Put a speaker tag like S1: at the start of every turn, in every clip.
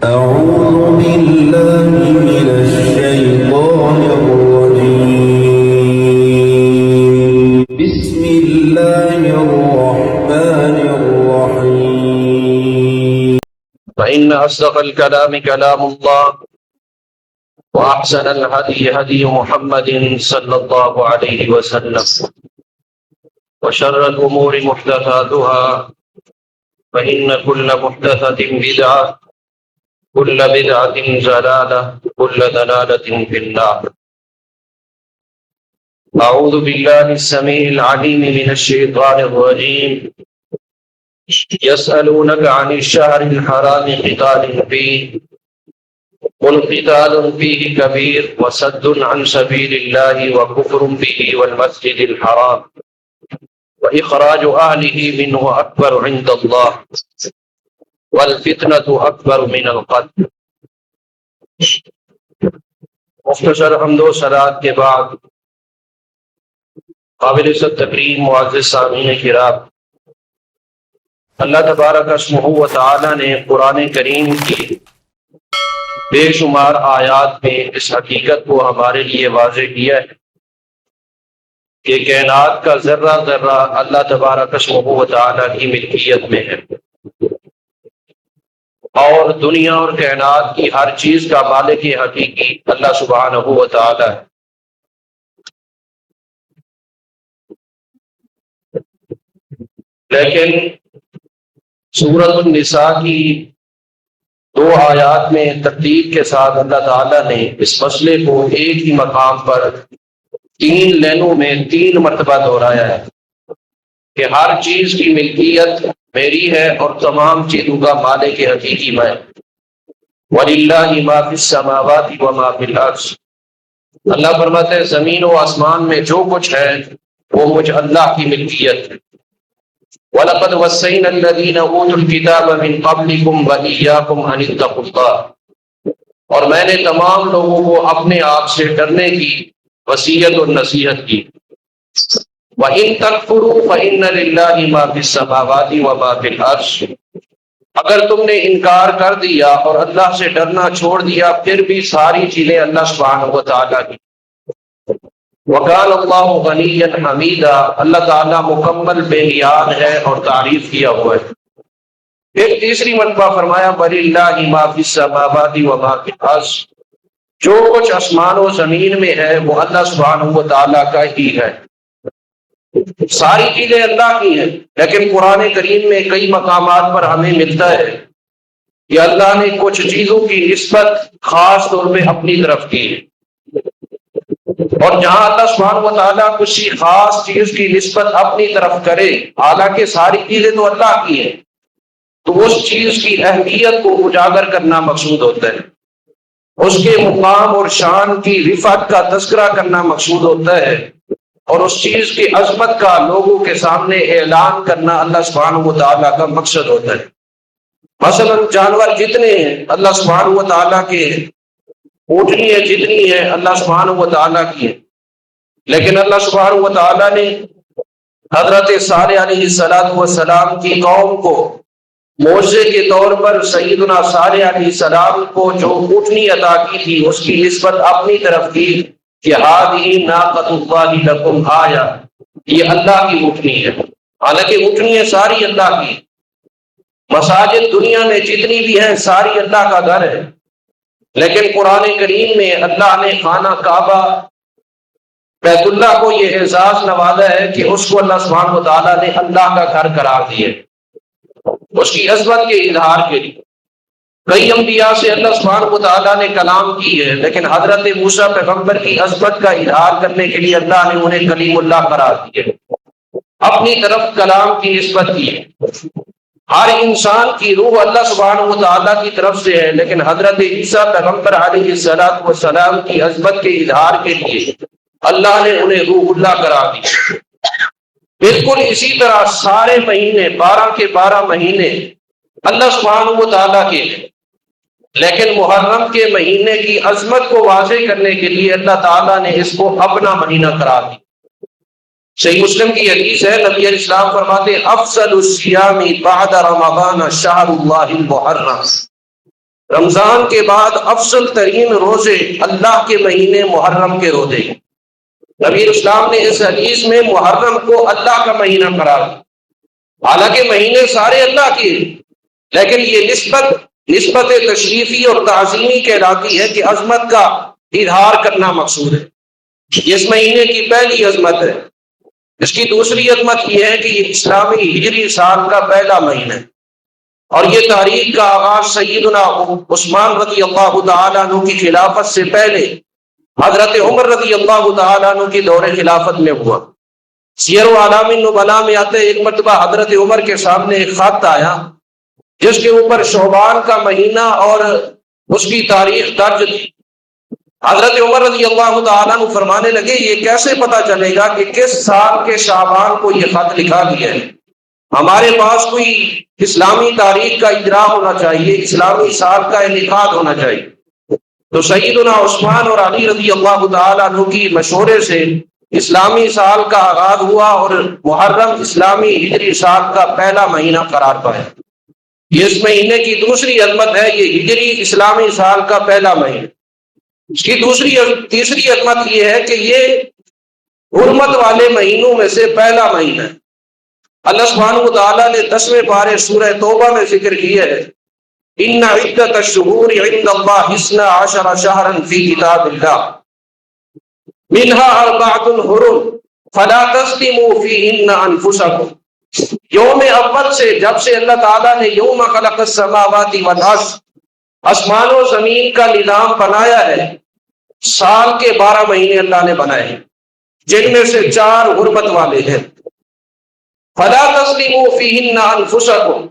S1: أعوذ بالله من الشيطان الرجيم بسم الله الرحمن الرحيم
S2: فإن أصدق الكلام كلام الله وأحسن الهدي هدي محمد صلى الله عليه وسلم وشر الأمور محدثاتها فإن كل محدثة بدعة كل بدعة ضلالة كل ضلالة في النار. أعوذ بالله السميع العليم من الشيطان الرجيم. يسألونك عن الشهر الحرام قتال فيه قل قتال فيه كبير وصد عن سبيل الله وكفر به والمسجد الحرام وإخراج أهله منه أكبر عند الله والفتنة أكبر من القتل. مختصر حمد و صلات کے بعد قابل عزت تکریم معزز سامعین کرام، اللہ تبارک اسمہ و تعالی نے قرآن کریم کی بے شمار آیات میں اس حقیقت کو ہمارے لیے واضح کیا ہے کہ کائنات کا ذرہ ذرہ اللہ تبارک اسمہ و تعالی کی ملکیت میں ہے، اور دنیا اور کائنات کی ہر چیز کا مالک حقیقی اللہ سبحانہ و تعالی ہے۔ لیکن سورۃ النساء کی 2 آیات میں ترتیب کے ساتھ اللہ تعالیٰ نے اس مسئلے کو ایک ہی مقام پر 3 لینوں میں 3 مرتبہ دہرایا ہے کہ ہر چیز کی ملکیت میری ہے اور تمام چیزوں کا مالک حقیقی میں۔ وَلِلَّهِ مَا فِي السَّمَاوَاتِ وَمَا فِي الْأَرْضِ، اللہ فرماتے ہیں زمین و آسمان میں جو کچھ ہے وہ مجھ اللہ کی ملکیت ہے۔ وَلَقَدْ وَصَّيْنَا الَّذِينَ أُوتُوا الْكِتَابَ مِنْ قَبْلِكُمْ وَإِيَّاكُمْ أَنِ اتَّقُوا اللَّهَ، اور میں نے تمام لوگوں کو اپنے آپ سے ڈرنے کی وصیت اور نصیحت کی۔ وَإِن تَكْفُرُوا فَإِنَّ لِلَّهِ مَا فِي السَّمَاوَاتِ وَمَا فِي الْأَرْضِ، اگر تم نے انکار کر دیا اور اللہ سے ڈرنا چھوڑ دیا پھر بھی ساری چیزیں اللہ سبحانہ و تعالیٰ کی۔ وَقَالَ اللَّهُ غَنِيًّا حَمِيدًا، اللہ تعالیٰ مکمل بے نیاز ہے اور تعریف کیا ہوا ہے۔ پھر تیسری مرتبہ فرمایا وَلِلَّهِ مَا فِي السَّمَاوَاتِ وَمَا فِي الْأَرْضِ، جو کچھ آسمان و زمین میں ہے وہ اللہ سبحانہ و تعالیٰ کا ہی ہے۔ ساری چیزیں اللہ کی ہیں، لیکن قرآن کریم میں کئی مقامات پر ہمیں ملتا ہے کہ اللہ نے کچھ چیزوں کی نسبت خاص طور پہ اپنی طرف کی ہے، اور جہاں اللہ سبحانہ و تعالیٰ کسی خاص چیز کی نسبت اپنی طرف کرے حالانکہ ساری چیزیں تو اللہ کی ہیں، تو اس چیز کی اہمیت کو اجاگر کرنا مقصود ہوتا ہے، اس کے مقام اور شان کی رفعت کا تذکرہ کرنا مقصود ہوتا ہے، اور اس چیز کی عظمت کا لوگوں کے سامنے اعلان کرنا اللہ سبحانہ و تعالیٰ کا مقصد ہوتا ہے۔ مثلا جانور جتنے ہیں اللہ سبحانہ و تعالیٰ کے ہیں، اونٹنی ہے جتنی ہے اللہ سبحانہ و تعالیٰ کی ہے، لیکن اللہ سبحانہ و تعالیٰ نے حضرت صالح علیہ السلام کی قوم کو معجزے کے طور پر سیدنا صالح علیہ السلام کو جو اونٹنی عطا کی تھی اس کی نسبت اپنی طرف کی کہ ہذہ ناقۃ اللہ لکم آیہ، یہ اللہ کی اونٹنی ہے، حالانکہ اونٹنیاں ساری اللہ کی۔ مساجد دنیا میں جتنی بھی ہیں ساری اللہ کا گھر ہے، لیکن قرآن کریم میں اللہ نے خانہ کعبہ بیت اللہ کو یہ اعزاز نوازا ہے کہ اس کو اللہ سبحانہ و تعالیٰ نے اللہ کا گھر قرار دیا، اس کی عظمت کے اظہار کے لیے۔ کئی انبیاء سے اللہ سبحانہ و تعالیٰ نے کلام کی ہے، لیکن حضرت موسیٰ پیغمبر کی عظمت کا اظہار کرنے کے لیے اللہ نے انہیں کلیم اللہ قرار دیا، اپنی طرف کلام کی نسبت کی ہے۔ ہر انسان کی روح اللہ سبحانہ و تعالیٰ کی طرف سے ہے، لیکن حضرت عیسیٰ پیغمبر علیہ السلام کی عظمت کے اظہار کے لیے اللہ نے انہیں روح اللہ قرار دیا۔ بالکل اسی طرح سارے مہینے 12 کے 12 مہینے اللہ سبحانہ و تعالیٰ کے ہیں، لیکن محرم کے مہینے کی عظمت کو واضح کرنے کے لیے اللہ تعالیٰ نے اس کو اپنا مہینہ قرار دیا۔ صحیح مسلم کی حدیث ہے، نبی علیہ السلام فرماتے ہیں افضل الصیام بعد رمضان شہر اللہ المحرم، رمضان کے بعد افضل ترین روزے اللہ کے مہینے محرم کے روزے۔ نبی اسلام نے اس حدیث میں محرم کو اللہ کا مہینہ قرار دیا، حالانکہ مہینے سارے اللہ کے، لیکن یہ نسبت تشریفی اور تعظیمی کہلاتی ہے کہ عظمت کا اظہار کرنا مقصود ہے۔ اس مہینے کی پہلی عظمت ہے۔ اس کی دوسری عظمت یہ ہے کہ یہ اسلامی ہجری سال کا پہلا مہینہ ہے، اور یہ تاریخ کا آغاز سیدنا عثمان رضی اللہ تعالیٰ عنہ کی خلافت سے پہلے حضرت عمر رضی اللہ تعالیٰ عنہ کی دور خلافت میں ہوا۔ سیر و اعلام النبلاء میں آتے ایک مرتبہ حضرت عمر کے سامنے ایک خط آیا جس کے اوپر شعبان کا مہینہ اور اس کی تاریخ درج تھی۔ حضرت عمر رضی اللہ تعالیٰ عنہ فرمانے لگے یہ کیسے پتا چلے گا کہ کس سال کے شعبان کو یہ خط لکھا گیا ہے؟ ہمارے پاس کوئی اسلامی تاریخ کا اجرا ہونا چاہیے، اسلامی سال کا انعقاد ہونا چاہیے۔ تو سیدنا عثمان اور علی رضی اللہ تعالیٰ عنہ کی مشورے سے اسلامی سال کا آغاز ہوا اور محرم اسلامی ہجری سال کا پہلا مہینہ قرار پایا۔ یہ اس مہینے کی دوسری عظمت ہے، یہ ہجری اسلامی سال کا پہلا مہینہ۔ اس کی تیسری عظمت یہ ہے کہ یہ حرمت والے مہینوں میں سے پہلا مہینہ ہے۔ اللہ سبحانہ و تعالیٰ نے 10ویں پارے سورہ توبہ میں ذکر کیا ہے ان عدت الشہور عند اللہ 12 شہرا فی کتاب اللہ منها 4 حرم فلا تظلموا فیہن انفسکم۔ یوم اول سے، جب سے اللہ تعالیٰ نے یوم خلق السماوات والارض آسمان و زمین کا نظام بنایا ہے، سال کے 12 مہینے اللہ نے بنائے ہیں، جن میں سے 4 حرمت والے ہیں۔ فلا تظلموا فیہن انفسکم،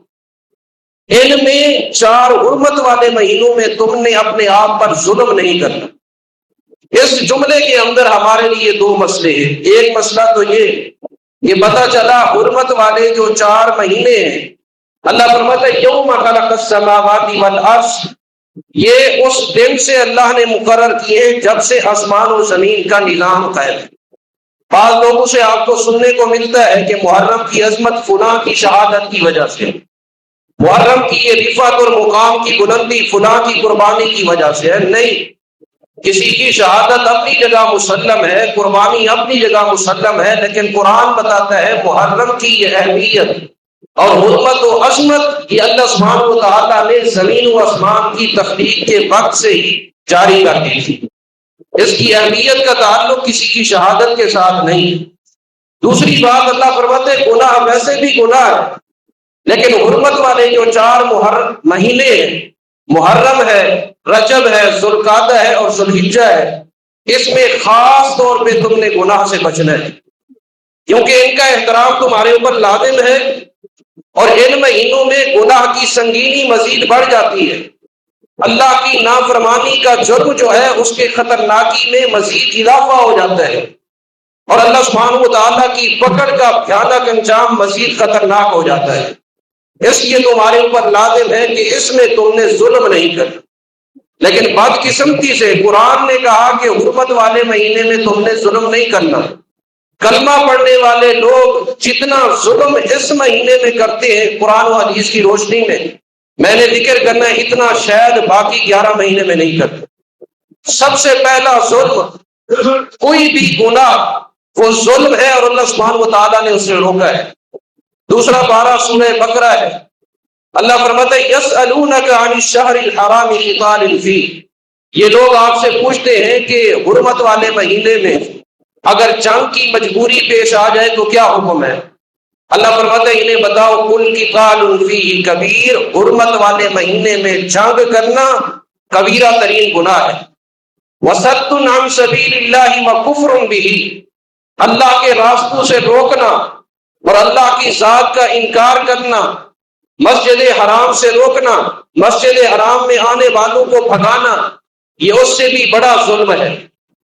S2: ان میں 4 حرمت والے مہینوں میں تم نے اپنے آپ پر ظلم نہیں کرنا۔ اس جملے کے اندر ہمارے لیے 2 مسئلے ہیں۔ ایک مسئلہ تو یہ پتہ چلا حرمت والے جو 4 مہینے ہیں، اللہ فرماتا ہے یوم خلق السماوات والارض، یہ اس دن سے اللہ نے مقرر کیے جب سے آسمان و زمین کا نظام قائم ہے۔ بعض لوگوں سے آپ کو سننے کو ملتا ہے کہ محرم کی عظمت فلاں کی شہادت کی وجہ سے، محرم کی یہ رفعت اور مقام کی بلندی فلاں کی قربانی کی وجہ سے ہے۔ نہیں، کسی کی شہادت اپنی جگہ مسلم ہے، قربانی اپنی جگہ مسلم ہے، لیکن قرآن بتاتا ہے محرم کی یہ اہمیت اور حرمت و عظمت یہ اللہ سبحانہ و تعالیٰ نے زمین و آسمان کی تخلیق کے وقت سے ہی جاری کر دی تھی۔ اس کی اہمیت کا تعلق کسی کی شہادت کے ساتھ نہیں۔ دوسری بات، اللہ فرماتے ہیں گناہ ویسے بھی گناہ ہے، لیکن حرمت والے جو 4 مہینے ہیں، محرم ہے، رجب ہے، ذوالقعدہ ہے اور ذوالحجہ ہے، اس میں خاص طور پہ تم نے گناہ سے بچنا ہے، کیونکہ ان کا احترام تمہارے اوپر لازم ہے، اور ان مہینوں میں گناہ کی سنگینی مزید بڑھ جاتی ہے۔ اللہ کی نافرمانی کا جرم جو ہے اس کے خطرناکی میں مزید اضافہ ہو جاتا ہے، اور اللہ سبحانہ و تعالیٰ کی پکڑ کا بھیانک انجام مزید خطرناک ہو جاتا ہے۔ اس لیے تمہارے اوپر لازم ہے کہ اس میں تم نے ظلم نہیں کرنا۔ لیکن بدقسمتی سے قرآن نے کہا کہ حرمت والے مہینے میں تم نے ظلم نہیں کرنا۔ کلمہ پڑھنے والے لوگ جتنا ظلم اس مہینے میں کرتے ہیں قرآن و حدیث کی روشنی میں نے ذکر کرنا ہے اتنا شاید باقی 11 مہینے میں نہیں کرتے۔ سب سے پہلا ظلم، کوئی بھی گناہ وہ ظلم ہے اور اللہ سبحانہ و تعالیٰ نے اسے روکا ہے۔ دوسرا پارہ سورہ بقرہ ہے، اللہ فرماتا ہے یسألونک عن الشہر الحرام قتال فیہ، یہ لوگ آپ سے پوچھتے ہیں کہ حرمت والے مہینے میں اگر جنگ کی مجبوری پیش آ جائے تو کیا حکم ہے؟ اللہ فرماتا ہے انہیں بتاؤ قل قتال فیہ کبیر، حرمت والے مہینے میں جنگ کرنا کبیرہ ترین گناہ ہے۔ وصد عن سبیل اللہ وکفر بہ، اللہ کے راستوں سے روکنا اور اللہ کی ذات کا انکار کرنا، مسجد حرام سے روکنا، مسجد حرام میں آنے والوں کو بھگانا، یہ اس سے بھی بڑا ظلم ہے۔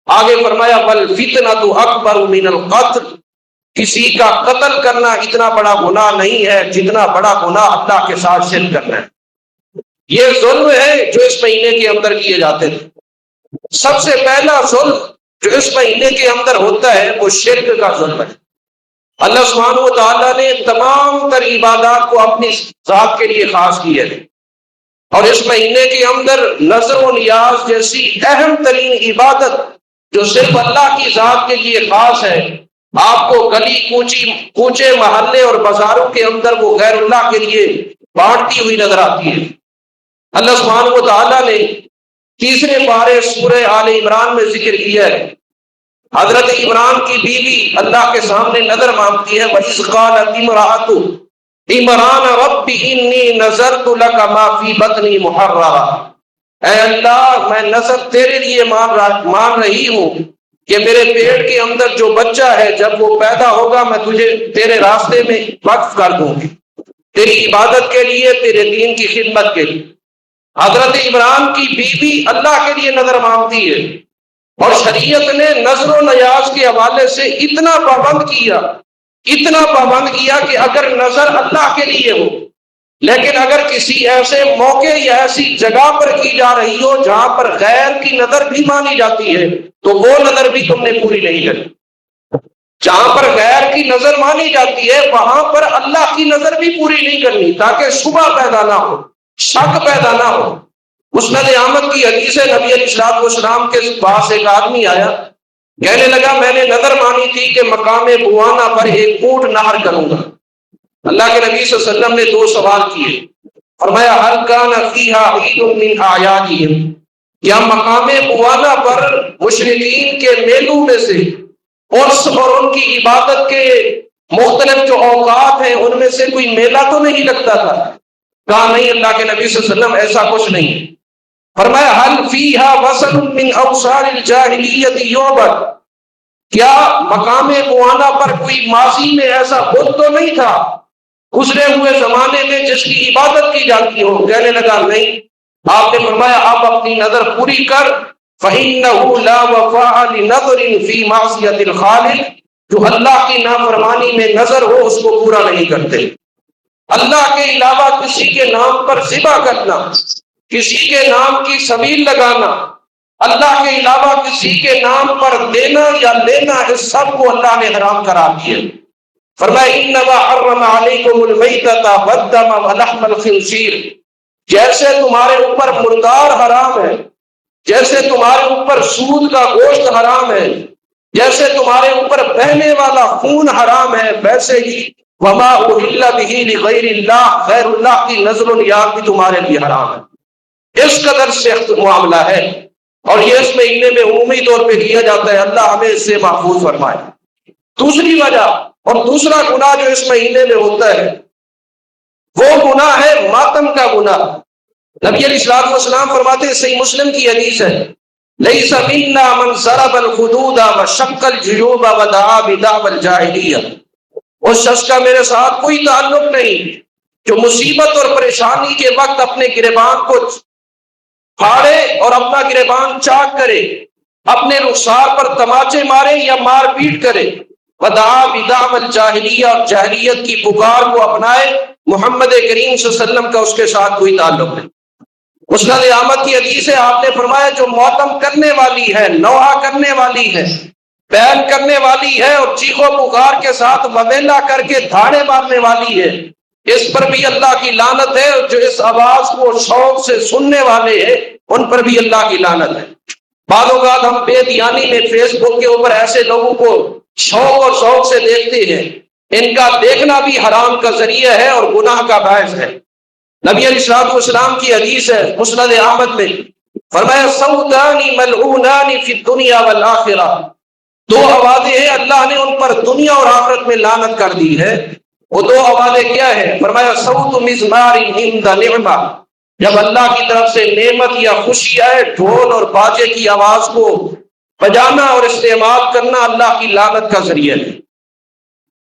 S2: آگے فرمایا والفتنۃ اکبر من القتل، کسی کا قتل کرنا اتنا بڑا گناہ نہیں ہے جتنا بڑا گناہ اللہ کے ساتھ شرک کرنا ہے۔ یہ ظلم ہے جو اس مہینے کے اندر کیے جاتے تھے۔ سب سے پہلا ظلم جو اس مہینے کے اندر ہوتا ہے وہ شرک کا ظلم ہے۔ اللہ سبحانہ و تعالیٰ نے تمام تر عبادات کو اپنی ذات کے لیے خاص کیے تھے، اور اس مہینے کے اندر نظر و نیاز جیسی اہم ترین عبادت جو صرف اللہ کی ذات کے لیے خاص ہے، آپ کو گلی کوچے محلے اور بازاروں کے اندر وہ غیر اللہ کے لیے بانٹتی ہوئی نظر آتی ہے۔ اللہ سبحانہ و تعالیٰ نے تیسرے پارے سورہ آل عمران میں ذکر کیا ہے، حضرت عمران کی بیوی اللہ کے سامنے نظر مانگتی ہے، وَإِذْ قَالَتِ امْرَأَتُ عمران رب انی نذرت لک ما فی بطنی محررا، اے اللہ میں نذر تیرے لیے مان رہی ہوں کہ میرے پیٹ کے اندر جو بچہ ہے جب وہ پیدا ہوگا میں تجھے تیرے راستے میں وقف کر دوں گی، تیری عبادت کے لیے، تیرے دین کی خدمت کے لیے۔ حضرت عمران کی بیوی اللہ کے لیے نظر مانگتی ہے، اور شریعت نے نظر و نیاز کے حوالے سے اتنا پابند کیا کہ اگر نظر اللہ کے لیے ہو، لیکن اگر کسی ایسے موقع یا ایسی جگہ پر کی جا رہی ہو جہاں پر غیر کی نظر بھی مانی جاتی ہے تو وہ نظر بھی تم نے پوری نہیں کرنی۔ جہاں پر غیر کی نظر مانی جاتی ہے وہاں پر اللہ کی نظر بھی پوری نہیں کرنی، تاکہ شبہ پیدا نہ ہو، شک پیدا نہ ہو۔ مسند احمد کی حدیث ہے، نبی علیہ الصلوۃ والسلام کے پاس ایک آدمی آیا، کہنے لگا میں نے نظر مانی تھی کہ مقام بوانا پر ایک اونٹ نہر کروں گا۔ اللہ کے نبی صلی اللہ علیہ وسلم نے دو سوال کیے، فرمایا هل كان فيها عيد من اعيادهم، کیا مقام بوانا پر مشرکین کے میلوں میں سے اور ان کی عبادت کے مختلف جو اوقات ہیں ان میں سے کوئی میلہ تو نہیں لگتا تھا؟ کہا نہیں، اللہ کے نبی صلی اللہ علیہ وسلم ایسا کچھ نہیں۔ فرمایا هل فيها وثن من اوثان الجاہلیت یعبد، کیا مقام بوانا پر کوئی ماضی میں ایسا بت تو نہیں تھا گزرے ہوئے زمانے میں جس کی عبادت کی جاتی ہو؟ کہنے لگا نہیں۔ آپ نے فرمایا آپ اپنی نظر پوری کر، فَإِنَّهُ لَا وَفَاءَ لِنَظْرٍ فِي مَعْصِيَةِ الْخَالِقِ، جو اللہ کی نافرمانی میں نظر ہو اس کو پورا نہیں کرتے۔ اللہ کے علاوہ کسی کے نام پر ذبح کرنا، کسی کے نام کی سبیل لگانا، اللہ کے علاوہ کسی کے نام پر دینا یا لینا، اس سب کو اللہ نے حرام قرار دیا۔ فرمایا انما حرم علیکم المیتۃ والدم ولحم الخنزیر، جیسے تمہارے اوپر مردار حرام ہے، جیسے تمہارے اوپر سود کا گوشت حرام ہے، جیسے تمہارے اوپر بہنے والا خون حرام ہے، ویسے ہی وما اہل بہ لغیر اللہ، غیر اللہ کی نظر و نیاز بھی تمہارے لیے حرام ہے۔ اس قدر سخت معاملہ ہے، اور یہ اس مہینے میں عمومی طور پہ کیا جاتا ہے۔ اللہ ہمیں اس سے محفوظ فرمائے۔ دوسری وجہ اور دوسرا گناہ جو اس مہینے میں ہوتا ہے وہ گناہ ہے ماتم کا گناہ۔ نبی علیہ الصلوۃ والسلام فرماتے ہیں، صحیح مسلم کی حدیث ہے، لیس منا من ضرب الخدود وشق الجیوب ودعا بدعوى الجاہلیہ، اس شخص کا میرے ساتھ کوئی تعلق نہیں جو مصیبت اور پریشانی کے وقت اپنے گریبان کو پھاڑے اور اپنا گریبان چاک کرے، اپنے رخسار پر تماچے مارے یا مار پیٹ کرے، ودعا بدعوى الجاہلیہ، اور جاہلیت کی پکار کو اپنائے۔ محمد کریم صلی اللہ علیہ وسلم کا اس کے ساتھ کوئی تعلق نہیں۔ مسند احمد کی حدیث ہے، آپ نے فرمایا جو ماتم کرنے والی ہے، نوحہ کرنے والی ہے، بیان کرنے والی ہے، اور چیخ و پکار کے ساتھ وویلا کر کے دھاڑے مارنے والی ہے، اس پر بھی اللہ کی لعنت ہے، اور جو اس آواز کو شوق سے سننے والے ہیں ان پر بھی اللہ کی لعنت ہے۔ بعض اوقات ہم بے دھیانی میں فیس بک کے اوپر ایسے لوگوں کو شوق اور شوق سے دیکھتے ہیں، ان کا دیکھنا بھی حرام کا ذریعہ ہے اور گناہ کا باعث ہے۔ نبی علیہ الصلوۃ والسلام کی حدیث ہے مسند احمد میں، فرمایا صوتان ملعونان فی الدنیا والآخرہ، دو آوازیں ہیں اللہ نے ان پر دنیا اور آخرت میں لعنت کر دی ہے۔ وہ دو آوازیں کیا ہے؟ فرمایا صوت مزمار عند نعمہ، جب اللہ کی طرف سے نعمت یا خوشی آئے، ڈھول اور باجے کی آواز کو بجانا اور استعمال کرنا اللہ کی لعنت کا ذریعہ ہے۔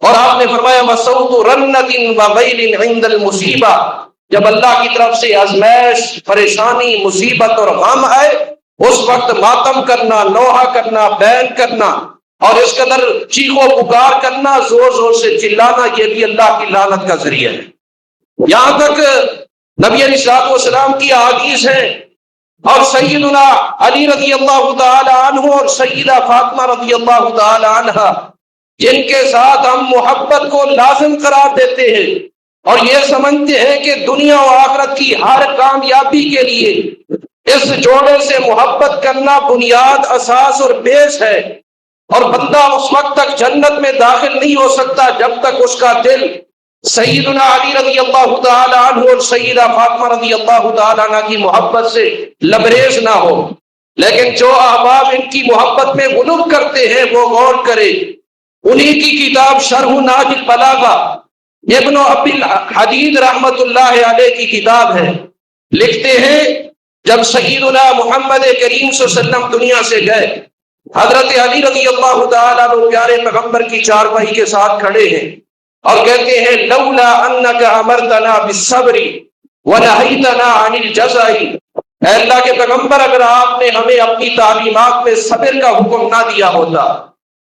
S2: اور آپ نے فرمایا وصوت رنۃ وویل عند المصیبہ، جب اللہ کی طرف سے آزمائش، پریشانی، مصیبت اور غم آئے اس وقت ماتم کرنا، نوحہ کرنا، بیان کرنا اور اس قدر چیخ و پکار کرنا، زور زور سے چلانا، یہ بھی اللہ کی لعنت کا ذریعہ ہے۔ یہاں تک نبی علیہ الصلوۃ والسلام کی احادیث ہیں، اور سیدنا علی رضی اللہ تعالی عنہ اور سیدہ فاطمہ رضی اللہ تعالی عنہ، جن کے ساتھ ہم محبت کو لازم قرار دیتے ہیں، اور یہ سمجھتے ہیں کہ دنیا و آخرت کی ہر کامیابی کے لیے اس جوڑے سے محبت کرنا بنیاد، اساس اور بیس ہے، اور بندہ اس وقت تک جنت میں داخل نہیں ہو سکتا جب تک اس کا دل سیدنا علی رضی اللہ تعالی عنہ اور سیدہ فاطمہ رضی اللہ تعالی عنہ کی محبت سے لبریز نہ ہو۔ لیکن جو احباب ان کی محبت میں غلو کرتے ہیں وہ غور کرے، انہی کی کتاب شرح ناج البلاغہ ابن ابی الحدید رحمت اللہ علیہ کی کتاب ہے، لکھتے ہیں جب سیدنا محمد کریم صلی اللہ علیہ وسلم دنیا سے گئے، حضرت علی رضی اللہ تعالیٰ عنہ پیارے پیغمبر کی چارپائی کے ساتھ کھڑے ہیں اور کہتے ہیں لولا انک امرتنا بالصبر ونہیتنا عن الجزع، اے اللہ کے پیغمبر اگر آپ نے ہمیں اپنی تعلیمات میں صبر کا حکم نہ دیا ہوتا،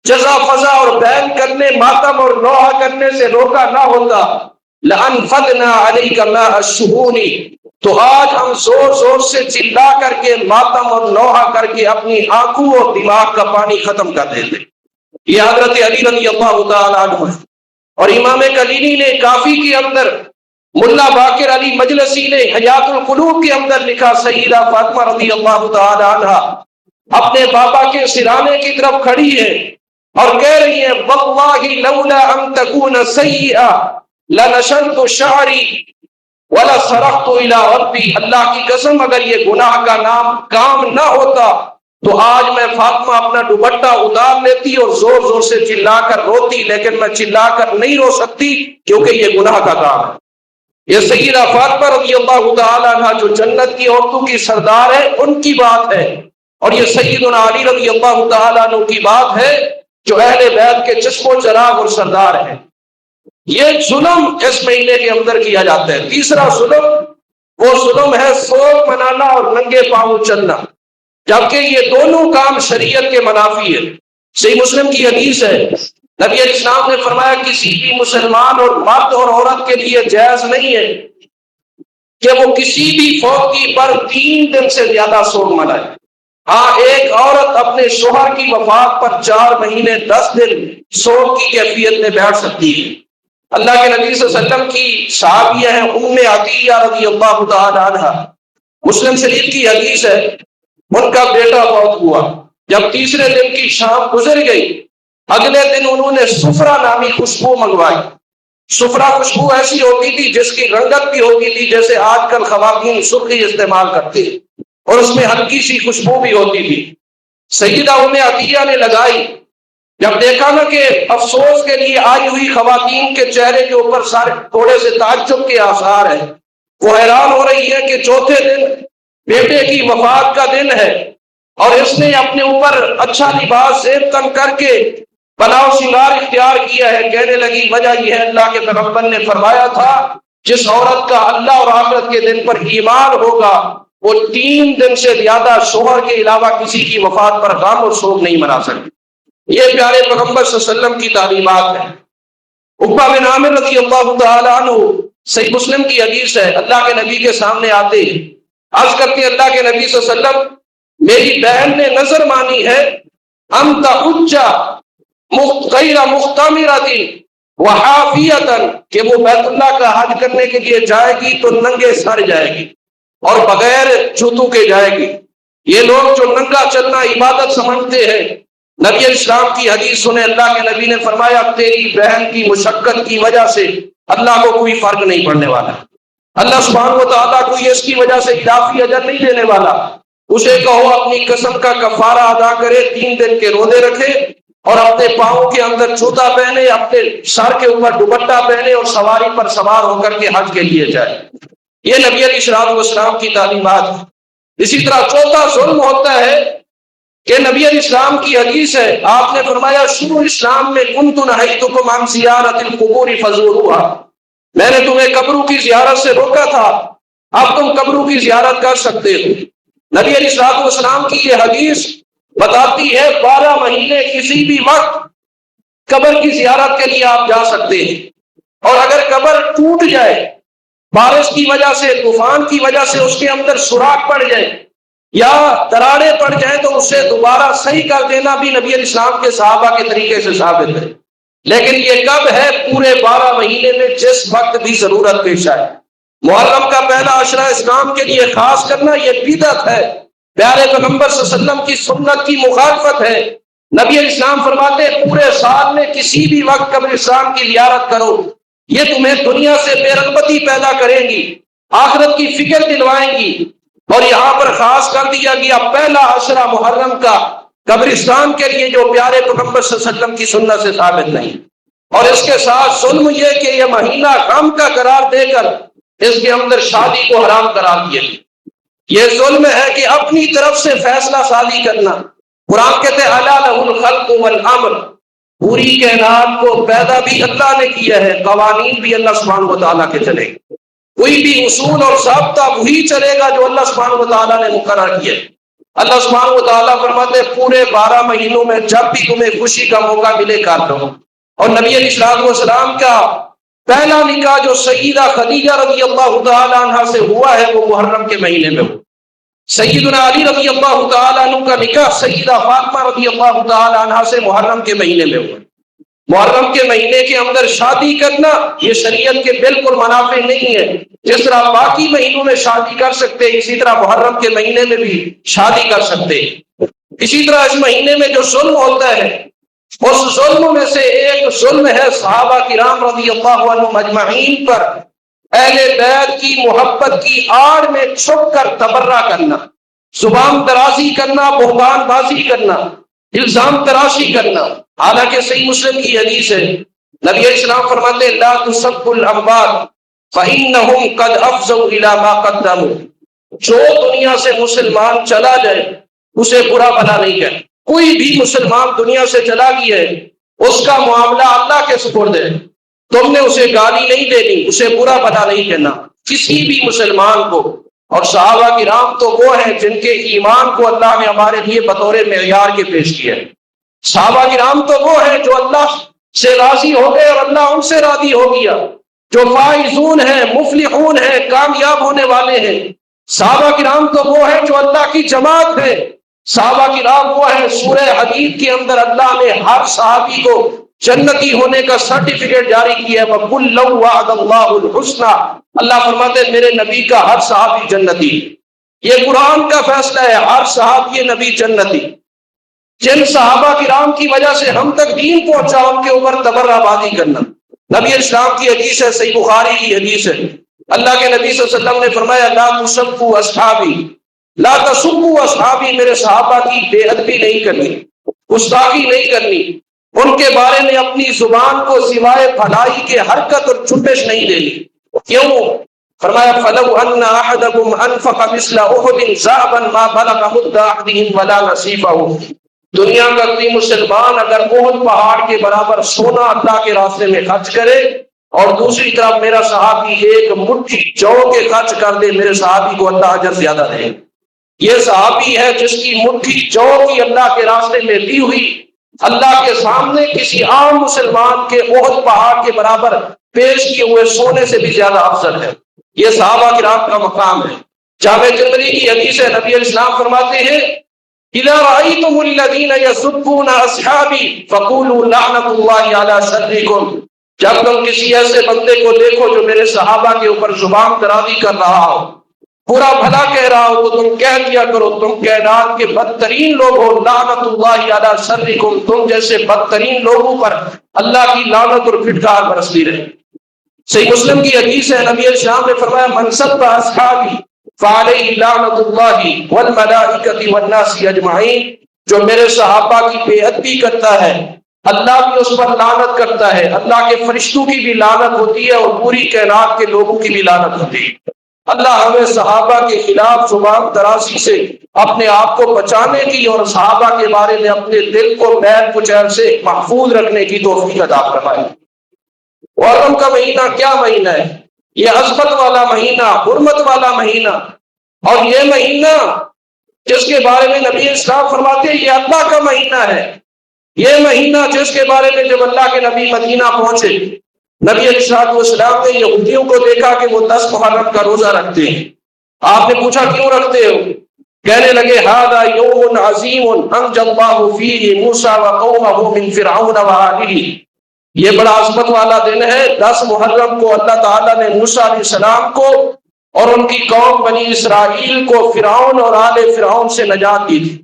S2: جزا فضا اور بیان کرنے، ماتم اور نوحہ کرنے سے روکا نہ ہوتا، لانفضنا علیک ماء الشحون، تو آج ہم زور زور سے چلا کر کے ماتم اور نوحہ کر کے اپنی آنکھوں اور دماغ کا پانی ختم کر دیتے۔ یہ حضرت علی رضی اللہ تعالیٰ عنہ ہے۔ اور امام کلینی نے کافی کے اندر، ملا باقر علی مجلسی نے حیات القلوب کے اندر لکھا، سیدہ فاطمہ رضی اللہ تعالیٰ عنہ اپنے بابا کے سرانے کی طرف کھڑی ہے اور کہہ رہی ہیں واللہ لولا ان تکون سیئہ لنشرت شعری ولا سرقت الى ربی، اللہ کی قسم اگر یہ گناہ کا نام کام نہ ہوتا تو آج میں فاطمہ اپنا دوپٹہ اتار لیتی اور زور زور سے چلا کر روتی، لیکن میں چلا کر نہیں رو سکتی کیونکہ یہ گناہ کا کام ہے۔ یہ سیدہ فاطمہ رضی اللہ تعالیٰ عنہ جو جنت کی عورتوں کی سردار ہے ان کی بات ہے، اور یہ سیدنا علی رضی اللہ تعالیٰ عنہ کی بات ہے جو اہل بیت کے چشم و چراغ اور سردار ہیں۔ یہ ظلم اس مہینے کے اندر کیا جاتا ہے۔ تیسرا ظلم وہ ظلم ہے سوگ منانا اور ننگے پاؤں چلنا، جبکہ یہ دونوں کام شریعت کے منافی ہے۔ صحیح مسلم کی حدیث ہے، نبی علیہ السلام نے فرمایا کسی بھی مسلمان اور مرد اور عورت کے لیے جائز نہیں ہے کہ وہ کسی بھی فوتی پر 3 دن سے زیادہ سوگ منائے۔ ہاں ایک عورت اپنے شوہر کی وفات پر 4 مہینے 10 دن سوگ کی کیفیت میں بیٹھ سکتی ہے۔ اللہ کے نبی صلی اللہ علیہ وسلم کی صحابیہ ہیں ام عطیہ رضی اللہ تعالی عنہ، مسلم شریف کی حدیث ہے، ان کا بیٹا فوت ہوا، جب تیسرے دن کی شام گزر گئی اگلے دن انہوں نے سفرہ نامی خوشبو منگوائی۔ سفرہ خوشبو ایسی ہوتی تھی جس کی رنگت بھی ہوتی تھی جیسے آج کل خواتین سرخی استعمال کرتی ہیں، اور اس میں ہلکی سی خوشبو بھی ہوتی تھی۔ سیدہ ام عطیہ نے لگائی، جب دیکھا نا کہ افسوس کے لیے آئی ہوئی خواتین کے چہرے کے اوپر سارے تھوڑے سے تعجب کے آثار ہیں، وہ حیران ہو رہی ہے کہ چوتھے دن بیٹے کی وفات کا دن ہے اور اس نے اپنے اوپر اچھا لباس زیب تن کر کے بناؤ شنگار اختیار کیا ہے۔ کہنے لگی وجہ یہ ہے اللہ کے پیغمبر نے فرمایا تھا جس عورت کا اللہ اور آخرت کے دن پر ایمان ہوگا وہ 3 دن سے زیادہ شوہر کے علاوہ کسی کی وفات پر غم اور سوگ نہیں منا سکتی۔ یہ پیارے پیغمبر صلی اللہ علیہ وسلم کی تعلیمات ہیں۔ عقبہ بن عامر رضی اللہ تعالی عنہ، صحیح مسلم کی حدیث ہے، اللہ کے نبی کے سامنے آتے ہیں، عرض کرتے ہیں اللہ کے نبی صلی اللہ علیہ وسلم میری بہن نے نظر مانی ہے انت حجہ غیر مختمرۃ وحافیۃ، کہ وہ بیت اللہ کا حج کرنے کے لیے جائے گی تو ننگے سر جائے گی اور بغیر جوتوں کے جائے گی۔ یہ لوگ جو ننگا چلنا عبادت سمجھتے ہیں، نبی علیہ السلام کی حدیث سنے، اللہ کے نبی نے فرمایا تیری بہن کی مشقت کی وجہ سے اللہ کو کوئی فرق نہیں پڑنے والا، اللہ سبحانہ و تعالیٰ کو یہ اس کی وجہ سے اضافی اجر نہیں دینے والا۔ اسے کہو اپنی قسم کا کفارہ ادا کرے، 3 دن کے روزے رکھے اور اپنے پاؤں کے اندر جوتا پہنے، اپنے سر کے اوپر دوپٹہ پہنے اور سواری پر سوار ہو کر کے حج کے لیے جائے۔ یہ نبی علیہ السلام کی تعلیمات ہے۔ اسی طرح چوتھا ظلم ہوتا ہے کہ نبی علیہ السلام کی حدیث ہے، آپ نے فرمایا شروع اسلام میں کنت نہیتکم عن زیارت القبور فزوروها، میں نے تمہیں قبروں کی زیارت سے روکا تھا، اب تم قبروں کی زیارت کر سکتے ہو۔ نبی علیہ السلام کی یہ حدیث بتاتی ہے 12 مہینے کسی بھی وقت قبر کی زیارت کے لیے آپ جا سکتے ہیں، اور اگر قبر ٹوٹ جائے بارش کی وجہ سے، طوفان کی وجہ سے اس کے اندر سوراخ پڑ جائے یا دراڑیں پڑ جائیں تو اسے دوبارہ صحیح کر دینا بھی نبی علیہ السلام کے صحابہ کے طریقے سے ثابت ہے۔ لیکن یہ کب ہے؟ پورے 12 مہینے میں جس وقت بھی ضرورت پیش آئے۔ محرم کا پہلا عشرہ اسلام کے لیے خاص کرنا یہ بدعت ہے، پیارے پیغمبر صلی اللہ علیہ وسلم کی سنت کی مخالفت ہے۔ نبی اسلام فرماتے ہیں پورے سال میں کسی بھی وقت قبرستان کی زیارت کرو، یہ تمہیں دنیا سے بے رغبتی پیدا کریں گی، آخرت کی فکر دلوائیں گی۔ اور یہاں پر خاص کر دیا گیا پہلا عشرہ محرم کا قبرستان کے لیے، جو پیارے پیغمبر صلی اللہ علیہ وسلم کی سنت سے ثابت نہیں۔ اور اس کے ساتھ ظلم یہ کہ یہ مہینہ غم کا قرار دے کر اس کے اندر شادی کو حرام قرار دیا۔ یہ ظلم ہے کہ اپنی طرف سے فیصلہ سازی کرنا۔ قرآن کہتے ہیں الا لہ الخلق والامر، پوری کائنات کو پیدا بھی اللہ نے کیا ہے، قوانین بھی اللہ سبحانہ و تعالیٰ کے چلے گا، کوئی بھی اصول اور ضابطہ وہی چلے گا جو اللہ سبحانہ و تعالیٰ نے مقرر کیا ہے۔ اللہ سبحانہ و تعالیٰ فرماتے ہیں پورے 12 مہینوں میں جب بھی تمہیں خوشی کا موقع ملے کر لو۔ اور نبی علیہ السلام کا پہلا نکاح جو سیدہ خدیجہ رضی اللہ تعالیٰ عنہ سے ہوا ہے وہ محرم کے مہینے میں ہوا۔ سیدنا علی رضی اللہ تعالیٰ عنہ کا نکاح سیدہ فاطمہ رضی اللہ تعالیٰ عنہ سے محرم کے مہینے میں ہوا۔ محرم کے مہینے کے اندر شادی کرنا یہ شریعت کے بالکل منافع نہیں ہے۔ جس طرح باقی مہینوں میں شادی کر سکتے اسی طرح محرم کے مہینے میں بھی شادی کر سکتے۔ اسی طرح اس مہینے میں جو ظلم ہوتا ہے اس ظلم میں سے ایک ظلم ہے صحابہ کرام رضی اللہ عنہم اجمعین پر اہل بیت کی محبت کی آڑ میں چھپ کر تبرہ کرنا، زبان درازی کرنا، بہتان بازی کرنا، الزام تراشی کرنا۔ حالانکہ صحیح مسلم کی حدیث ہے، نبی علیہ السلام فرماتے لا تسبوا الاموات فانہم قد افضوا الی ما قدموا، جو دنیا سے مسلمان چلا جائے اسے برا بھلا نہیں کہنا۔ کوئی بھی مسلمان دنیا سے چلا گیا ہے اس کا معاملہ اللہ کے سپرد ہے، تم نے اسے گالی نہیں دینی، اسے برا بھلا نہیں کہنا کسی بھی مسلمان کو۔ اور صحابہ کرام تو وہ ہیں جن کے ایمان کو اللہ نے ہمارے لیے بطور معیار کے پیش کیا ہے۔ صحابہ کرام تو وہ ہیں جو اللہ سے راضی ہو گئے اور اللہ ان سے راضی ہو گیا، جو فائزون ہیں، مفلحون ہیں، کامیاب ہونے والے ہیں۔ صحابہ کرام تو وہ ہیں جو اللہ کی جماعت ہے۔ صحابہ کرام وہ ہیں، سورہ حدید کے اندر اللہ نے ہر صحابی کو جنتی ہونے کا سرٹیفکیٹ جاری کیا ہے، وَكُلًّا وَعَدَ اللَّهُ الْحُسْنَى، اللہ فرماتے ہیں میرے نبی کا ہر صحابی جنتی۔ یہ قرآن کا فیصلہ ہے، ہر صحابی نبی جنتی۔ جن صحابہ کرام کی وجہ سے ہم تک دین پہنچا ان کے اوپر تبرہ بازی کرنا۔ نبی اسلام کی حدیث ہے، صحیح بخاری کی حدیث ہے، اللہ کے نبی صلی اللہ علیہ وسلم نے فرمایا لا تسبوا اصحابی، لا تسبوا اصحابی، میرے صحابہ کی بے ادبی نہیں کرنی، گستاخی نہیں کرنی، ان کے بارے میں اپنی زبان کو سوائے بھلائی کے حرکت اور چھپش نہیں دینی۔ کیوں؟ فرمایا فَلَوْ أَنَّ أَحَدَكُمْ أَنفَقَ مِثْلَ أُحُدٍ ذَهَبًا مَا بَلَغَ مُدَّ أَحَدِهِمْ وَلَا نَصِيفَهُ، دنیا کا کوئی مسلمان اگر احد پہاڑ کے برابر سونا اللہ کے راستے میں خرچ کرے اور دوسری طرف میرا صحابی ایک مٹھی جو کے خرچ کر دے، میرے صحابی کو اللہ اجر زیادہ دے۔ یہ صحابی ہے جس کی مٹھی جو کی اللہ کے راستے میں دی ہوئی اللہ کے سامنے کسی عام مسلمان کے احد پہاڑ کے برابر پیش کیے ہوئے سونے سے بھی زیادہ افضل ہے۔ یہ صحابہ کرام کا مقام ہے۔ جامع ترمذی کی حدیث ہے، نبی علیہ السلام فرماتے ہیں اذا رأيتم الذين يسبون اصحابي فقولوا لعنة الله على شركم، جب تم کسی ایسے بندے کو دیکھو جو میرے صحابہ کے اوپر زبان درازی کر رہا ہو، برا بھلا کہہ رہا ہو، تو تم کہہ دیا کرو تم کائنات کے بدترین لوگ ہو، لعنت اللہ علی شرکم، تم جیسے بدترین لوگوں پر اللہ کی لعنت اور پھٹکار برستی رہے۔ صحیح مسلم کی حدیث ہے، نبی علیہ السلام نے فرمایا من سب اصحابی فعلیہ لعنت اللہ والملائکۃ والناس اجمعین، جو میرے صحابہ کی بے ادبی کرتا ہے اللہ بھی اس پر لعنت کرتا ہے، اللہ کے فرشتوں کی بھی لعنت ہوتی ہے اور پوری کائنات کے لوگوں کی بھی لعنت ہوتی ہے۔ اللہ ہمیں صحابہ کے خلاف زبان درازی سے اپنے آپ کو بچانے کی اور صحابہ کے بارے میں اپنے دل کو میل کچیل سے محفوظ رکھنے کی توفیق عطا فرمائے۔ محرم کا مہینہ کیا مہینہ ہے؟ یہ عظمت والا مہینہ، حرمت والا مہینہ، اور یہ مہینہ جس کے بارے میں نبی اسلام فرماتے ہیں یہ اللہ کا مہینہ ہے۔ یہ مہینہ جس کے بارے میں جب اللہ کے نبی مدینہ پہنچے، نبی علیہ السلام نے یہودیوں کو دیکھا کہ وہ 10 محرم کا روزہ رکھتے ہیں۔ آپ نے پوچھا کیوں رکھتے ہو؟ کہنے لگے ھذا یوم عظیم انجى اللہ فیہ موسیٰ وقومہ من فرعون وآلہ، یہ بڑا عظمت والا دن ہے۔ 10 محرم کو اللہ تعالیٰ نے موسیٰ علیہ السلام کو اور ان کی قوم بنی اسرائیل کو فرعون اور آل فرعون سے نجات دی تھی،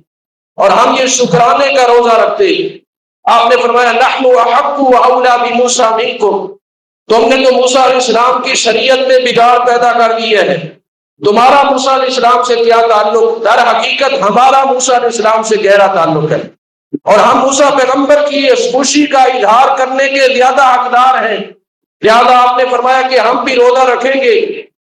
S2: اور ہم یہ شکرانے کا روزہ رکھتے ہیں۔ آپ نے فرمایا نحن احق واولی بموسیٰ منکم، تم نے تو موسیٰ علیہ السلام کی شریعت میں بگاڑ پیدا کر دیا ہے، تمہارا موسیٰ علیہ السلام سے کیا تعلق؟ در حقیقت ہمارا موسیٰ علیہ السلام سے گہرا تعلق ہے، اور ہم موسیٰ پیغمبر کی اس خوشی کا اظہار کرنے کے زیادہ حقدار ہیں۔ لہذا آپ نے فرمایا کہ ہم بھی روزہ رکھیں گے،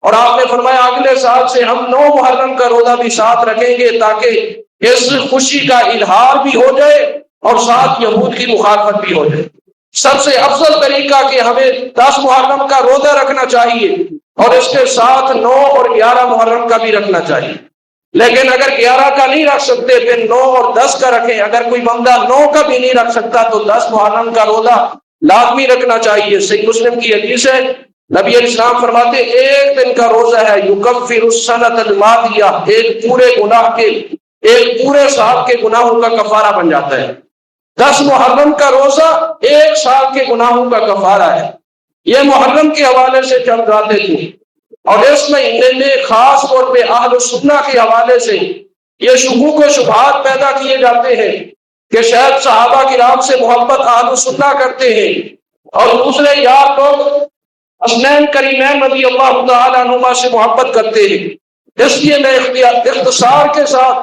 S2: اور آپ نے فرمایا اگلے سال سے ہم 9 محرم کا روزہ بھی ساتھ رکھیں گے، تاکہ اس خوشی کا اظہار بھی ہو جائے اور ساتھ یہود کی مخالفت بھی ہو جائے۔ سب سے افضل طریقہ کہ ہمیں 10 محرم کا روزہ رکھنا چاہیے، اور اس کے ساتھ 9 اور 11 محرم کا بھی رکھنا چاہیے۔ لیکن اگر 11 کا نہیں رکھ سکتے پھر 9 اور 10 کا رکھیں۔ اگر کوئی بندہ 9 کا بھی نہیں رکھ سکتا تو 10 محرم کا روزہ لازمی رکھنا چاہیے۔ صحیح مسلم کی حدیث ہے، نبی علیہ السلام فرماتے ایک دن کا روزہ ہے یکفر السنۃ الماضیہ، ایک پورے گناہ کے، ایک پورے سال کے گناہوں کا کفارہ بن جاتا ہے۔ 10 محرم کا روزہ 1 سال کے گناہوں کا کفارہ ہے۔ یہ محرم کے حوالے سے چند باتیں تھیں، اور اس مہینے میں خاص طور پہ اہل سنہ کے حوالے سے یہ شکوک و شبہات پیدا کیے جاتے ہیں کہ شاید صحابہ کرام سے محبت اہل سنہ کرتے ہیں، اور دوسرے یار لوگ حسنین کریمین رضی اللہ تعالیٰ عنہما سے محبت کرتے ہیں۔ اس لیے میں اختصار کے ساتھ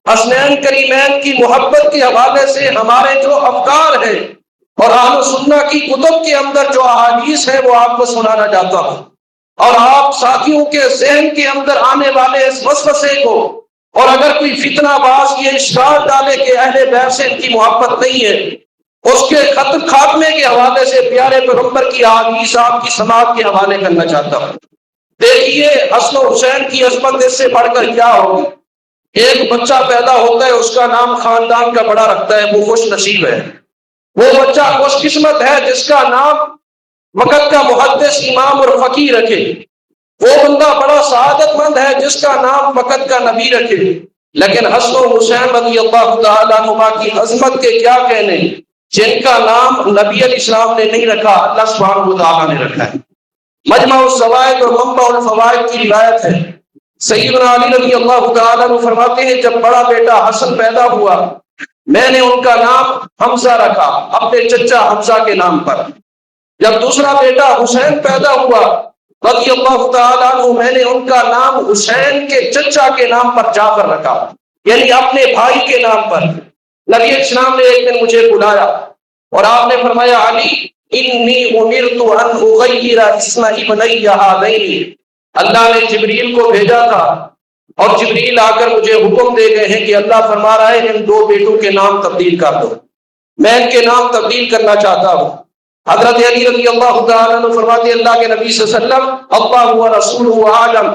S2: حسنین کریمین کی محبت کے حوالے سے ہمارے جو افکار ہیں اور اہل سنہ کی کتب کے اندر جو احادیث ہیں وہ آپ کو سنانا چاہتا ہوں، اور آپ ساتھیوں کے ذہن کے اندر آنے والے اس وسوسے کو، اور اگر کوئی فتنہ باز یہ اشکال ڈالے کہ اہل بیت سے ان کی محبت نہیں ہے، اس کے خاتمے کے حوالے سے پیارے پیغمبر کی احادیث آپ کی سماعت کے حوالے کرنا چاہتا ہوں۔ دیکھیے حسن و حسین کی عظمت اس سے بڑھ کر کیا ہوگی۔ ایک بچہ پیدا ہوتا ہے، اس کا نام خاندان کا بڑا رکھتا ہے، وہ خوش نصیب ہے۔ وہ بچہ خوش قسمت ہے جس کا نام وقت کا محدث امام اور فقیہ رکھے۔ وہ بندہ بڑا سعادت مند ہے جس کا نام وقت کا نبی رکھے۔ لیکن حسن و حسین رضی اللہ تعالیٰ عنہما کی عظمت کے کیا کہنے، جن کا نام نبی علیہ السلام نے نہیں رکھا، اللہ سبحانہ و تعالیٰ نے رکھا ہے۔ مجمع الزوائد اور منبع الفوائد کی روایت ہے، سیدنا علی رضی اللہ تعالیٰ عنہ فرماتے ہیں جب بڑا بیٹا حسن پیدا ہوا میں نے ان کا نام حمزہ رکھا، اپنے چچا حمزہ کے نام پر۔ جب دوسرا بیٹا حسین پیدا ہوا رضی اللہ تعالیٰ عنہ میں نے ان کا نام حسین کے چچا کے نام پر جعفر رکھا، یعنی اپنے بھائی کے نام پر۔ نبی اسلام نے ایک دن مجھے بلایا اور آپ نے فرمایا علی انی امرت ان اغیر اسم ابنی ہذین، اللہ نے جبریل کو بھیجا تھا اور جبریل آ کر مجھے حکم دے گئے ہیں کہ اللہ فرما رہا ہے ان 2 بیٹوں کے نام تبدیل کر دو، میں ان کے نام تبدیل کرنا چاہتا ہوں۔ حضرت علی رضی اللہ تعالیٰ عنہ فرماتے اللہ کے نبی صلی اللہ علیہ وسلم اللہ و رسولہ اعلم،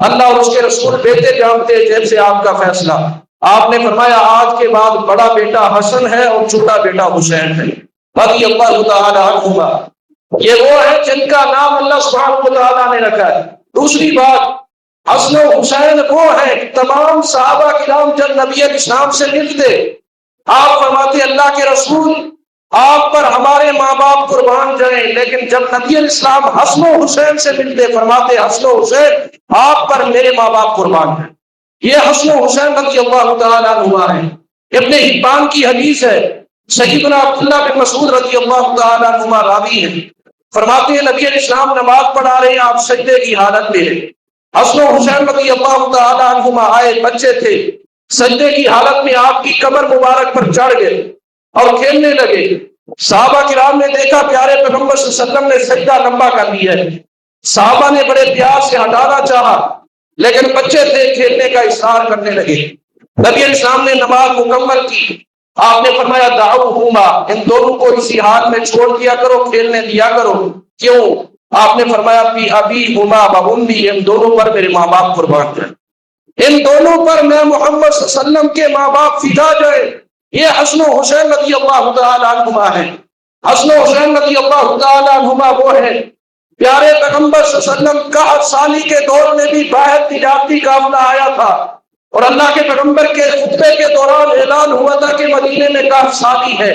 S2: اللہ اور اس کے رسول بہتر جانتے ہیں جیسے آپ کا فیصلہ۔ آپ نے فرمایا آج کے بعد بڑا بیٹا حسن ہے اور چھوٹا بیٹا حسین ہے رضی اللہ تعالیٰ عنہما۔ یہ وہ ہے جن کا نام اللہ سبحانہ و تعالیٰ نے رکھا ہے۔ دوسری بات، حسن و حسین وہ ہے تمام صحابہ کرام جب نبی علیہ السلام سے ملتے آپ فرماتے اللہ کے رسول آپ پر ہمارے ماں باپ قربان جائیں، لیکن جب نبی علیہ السلام حسن و حسین سے ملتے فرماتے حسن و حسین آپ پر میرے ماں باپ قربان ہیں۔ یہ حسن و حسین رضی اللہ تعالیٰ عنہ ہے۔ ابن حبان کی حدیث ہے، سیدنا عبداللہ بن مسعود رضی اللہ تعالیٰ عنہ راوی ہیں، فرماتے ہیں نبی علیہ السلام نماز پڑھا رہے ہیں، آپ سجدے کی حالت میں ہیں، حسن و حسین رضی اللہ تعالیٰ عنہما آئے، بچے تھے، سجدے کی حالت میں آپ کی کمر مبارک پر چڑھ گئے اور کھیلنے لگے۔ صحابہ کرام نے دیکھا پیارے پیغمبر صلی اللہ علیہ وسلم نے سجدہ لمبا کر لیا ہے، صحابہ نے بڑے پیار سے ہٹانا چاہا لیکن بچے تھے، کھیلنے کا اصرار کرنے لگے۔ نبی علیہ السلام نے نماز مکمل کی، آپ نے فرمایا دعوہما، ان دونوں کو اسی حال میں چھوڑ دیا کرو، کھیلنے دیا کرو۔ کیوں؟ آپ نے فرمایا فی ابیہما و امی، ان دونوں پر میرے ماں باپ قربان جائیں، ان دونوں پر میں محمد صلی اللہ علیہ وسلم کے ماں باپ فدا جائے۔ یہ حسن و حسین رضی اللہ تعالیٰ عنہما ہے۔ حسن و حسین رضی اللہ تعالیٰ عنہما وہ ہے پیارے پیغمبر صلی اللہ علیہ وسلم کا 8 سالی کے دور میں بھی باہر تجارتی قافلہ آیا تھا اور اللہ کے پیغمبر کے خطبے کے دوران اعلان ہوا تھا کہ مدینے میں 10 سالی ہے،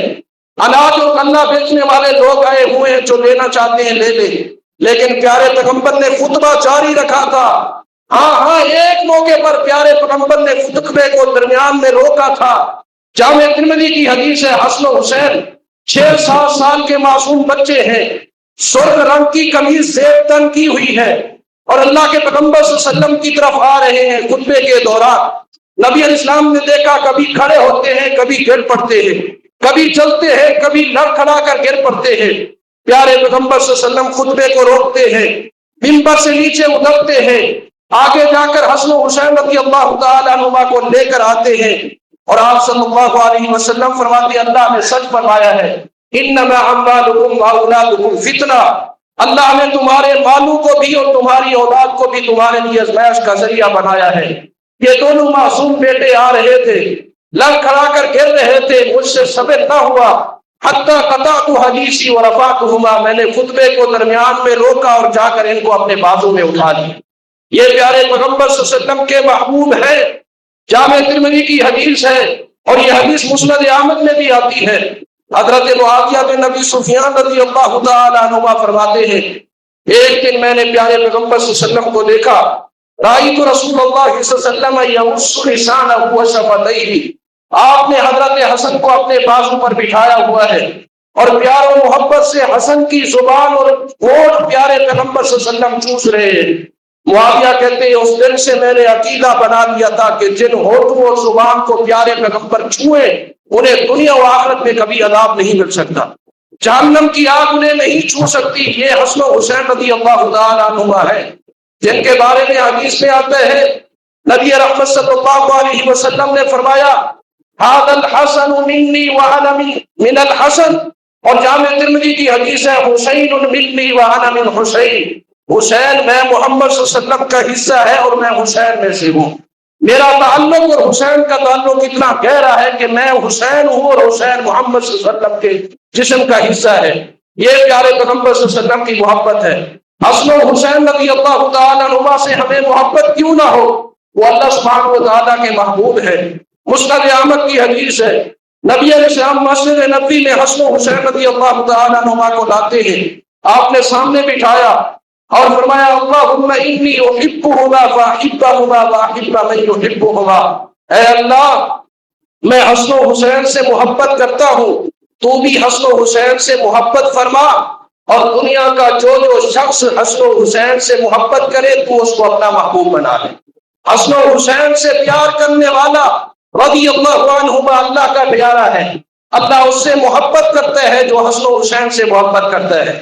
S2: اناج اور غلہ بیچنے والے لوگ آئے ہوئے ہیں، جو لینا چاہتے ہیں لے لیں، لیکن پیارے پیغمبر نے خطبہ جاری رکھا تھا۔ ہاں ایک موقع پر پیارے پیغمبر نے خطبے کو درمیان میں روکا تھا۔ جامع ترمذی کی حدیث ہے، حسن و حسین 6-7 سال کے معصوم بچے ہیں، سرخ رنگ کی قمیص زیب تن کی ہوئی ہے، اور اللہ کے پیغمبر صلی اللہ علیہ وسلم کی طرف آ رہے ہیں خطبے کے دوران۔ نبی علیہ السلام نے دیکھا کبھی کھڑے ہوتے ہیں، کبھی گر پڑتے ہیں، کبھی چلتے ہیں، کبھی لڑکھڑا کر گر پڑتے ہیں۔ پیارے پیغمبر صلی اللہ علیہ وسلم خطبے کو روکتے ہیں، منبر سے نیچے اترتے ہیں، آگے جا کر حسن و حسین رضی اللہ تعالیٰ عنہما کو لے کر آتے ہیں، اور آپ صلی اللہ علیہ وسلم فرماتے ہیں اللہ نے سچ فرمایا ہے، انما اموالکم واولادکم فتنہ، اللہ نے تمہارے مالوں کو بھی اور تمہاری اولاد کو بھی تمہارے لیے آزمائش کا ذریعہ بنایا ہے۔ یہ دونوں معصوم بیٹے آ رہے تھے، لڑکھڑا کر گر رہے تھے، مجھ سے صبر نہ ہوا، حتی قطعت حدیثی ورفعتہما، میں نے خطبے کو درمیان میں روکا اور جا کر ان کو اپنے بازو میں اٹھا لیا۔ یہ پیارے پیغمبر صلی اللہ علیہ وسلم کے محبوب ہے، جامع ترمذی کی حدیث ہے، اور یہ حدیث مسند احمد میں بھی آتی ہے۔ حضرت معاویہ بن ابی سفیان رضی اللہ تعالیٰ عنہما فرماتے ہیں، ایک دن میں نے پیارے پیغمبر صلی اللہ علیہ وسلم کو دیکھا، رأیت رسول اللہ صلی اللہ علیہ وسلم یمس لسانہ وشفتیہ، آپ نے حضرت حسن کو اپنے بازو پر بٹھایا ہوا ہے، اور پیار و محبت سے حسن کی زبان اور ہونٹ پیارے پیغمبر صلی اللہ علیہ وسلم چوس رہے ہیں۔ معاویہ کہتے ہیں اس دن سے میں نے عقیدہ بنا لیا تھا کہ جن ہونٹوں اور زبان کو پیارے پیغمبر چھوئے انہیں دنیا و آخرت میں کبھی عذاب نہیں مل سکتا، جہنم کی آگ انہیں نہیں چھو سکتی۔ یہ حسن و حسین رضی اللہ تعالیٰ عنہما ہے، جن کے بارے میں حدیث میں آتا ہے نبی رحمت صلی اللہ علیہ وسلم نے فرمایا ھذا الحسن منی وانا من الحسن، اور جامع ترمذی کی حدیث ہے حسین منی وانا من حسین، حسین میں محمد صلی اللہ علیہ وسلم کا حصہ ہے اور میں حسین میں سے ہوں۔ میرا تعلق اور حسین کا تعلق اتنا گہرا ہے کہ میں حسین ہوں اور حسین محمد صلی اللہ علیہ وسلم کے جسم کا حصہ ہے۔ یہ پیارے پیغمبر صلی اللہ علیہ وسلم کی محبت ہے۔ حسن و حسین رضی اللہ تعالیٰ عنہما سے ہمیں محبت کیوں نہ ہو، وہ اللہ سبحانہ و تعالیٰ کے محبوب ہے۔ مسند احمد کی حدیث ہے، نبی علیہ السلام مسجد نبوی میں حسن و حسین رضی اللہ تعالیٰ عنہما کو لاتے ہیں، آپ نے سامنے بٹھایا اور فرمایا اللہم انی احبہما فاحبہما واحب من یحبہما، اے اللہ میں حسن و حسین سے محبت کرتا ہوں، تو بھی حسن و حسین سے محبت فرما، اور دنیا کا جو شخص حسن و حسین سے محبت کرے تو اس کو اپنا محبوب بنا لے۔ حسن و حسین سے پیار کرنے والا رضی اللہ عنہما اللہ کا پیارا ہے، اللہ اس سے محبت کرتا ہے جو حسن و حسین سے محبت کرتا ہے۔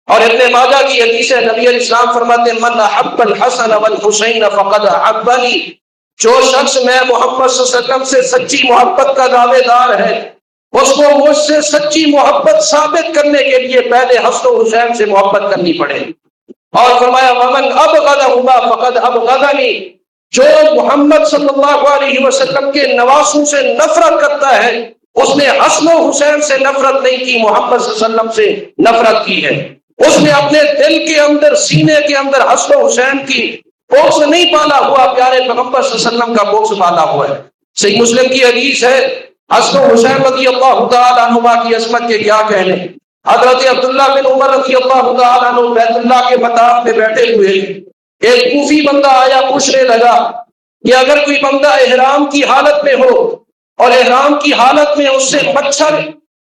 S2: اور ابن ماجہ کی حدیث ہے، نبی علیہ السلام فرماتے ہیں من احب الحسن والحسین فقد احبنی، جو شخص میں محمد صلی اللہ علیہ وسلم سے سچی محبت کا دعوے دار ہے اس کو مجھ سے سچی محبت ثابت کرنے کے لیے پہلے حسن و حسین سے محبت کرنی پڑے۔ اور فرمایا ومن ابغضہما فقد ابغضنی، جو محمد صلی اللہ علیہ وسلم کے نواسوں سے نفرت کرتا ہے اس نے حسن و حسین سے نفرت نہیں کی، محمد صلی اللہ علیہ وسلم سے نفرت کی ہے۔ اس نے اپنے دل کے اندر سینے کے اندر حسن و حسین کی بغض نہیں پالا ہوا، پیارے پیغمبر صلی اللہ علیہ وسلم کا بغض پالا ہوا ہے۔ صحیح مسلم کی حدیث ہے، حسن و حسین رضی اللہ تعالیٰ عنہما کی عظمت کے کیا کہنے۔ حضرت عبداللہ بن عمر رضی اللہ تعالیٰ عنہ بیت اللہ کے مطاف میں بیٹھے ہوئے، ایک کوفی بندہ آیا پوچھنے لگا کہ اگر کوئی بندہ احرام کی حالت میں ہو اور احرام کی حالت میں اس سے مچھر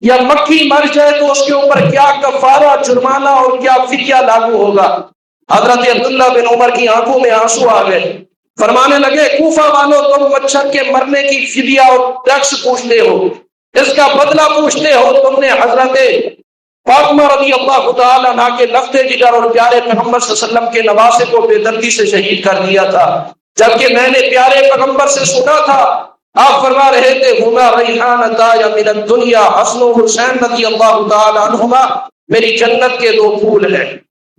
S2: یا مکھی مر جائے تو اس کے اوپر کیا کفارہ، جرمانہ اور کیا فدیہ لاگو ہوگا؟ حضرت عبداللہ بن عمر کی آنکھوں میں آنسو آ گئے، فرمانے لگے کوفہ والوں تم مچھر کے مرنے کی فدیہ اور ٹیکس پوچھتے ہو، اس کا بدلہ پوچھتے ہو، تم نے حضرت فاطمہ رضی اللہ تعالیٰ عنہ کے لفظ جگر اور پیارے پیغمبر صلی اللہ علیہ وسلم کے نواسے کو بے دردی سے شہید کر دیا تھا، جبکہ میں نے پیارے پیغمبر سے سنا تھا آپ فرما رہے تھے ہما ریحانتا من الدنیا، حسن و حسین رضی اللہ تعالی عنہما میری جنت کے دو پھول ہیں،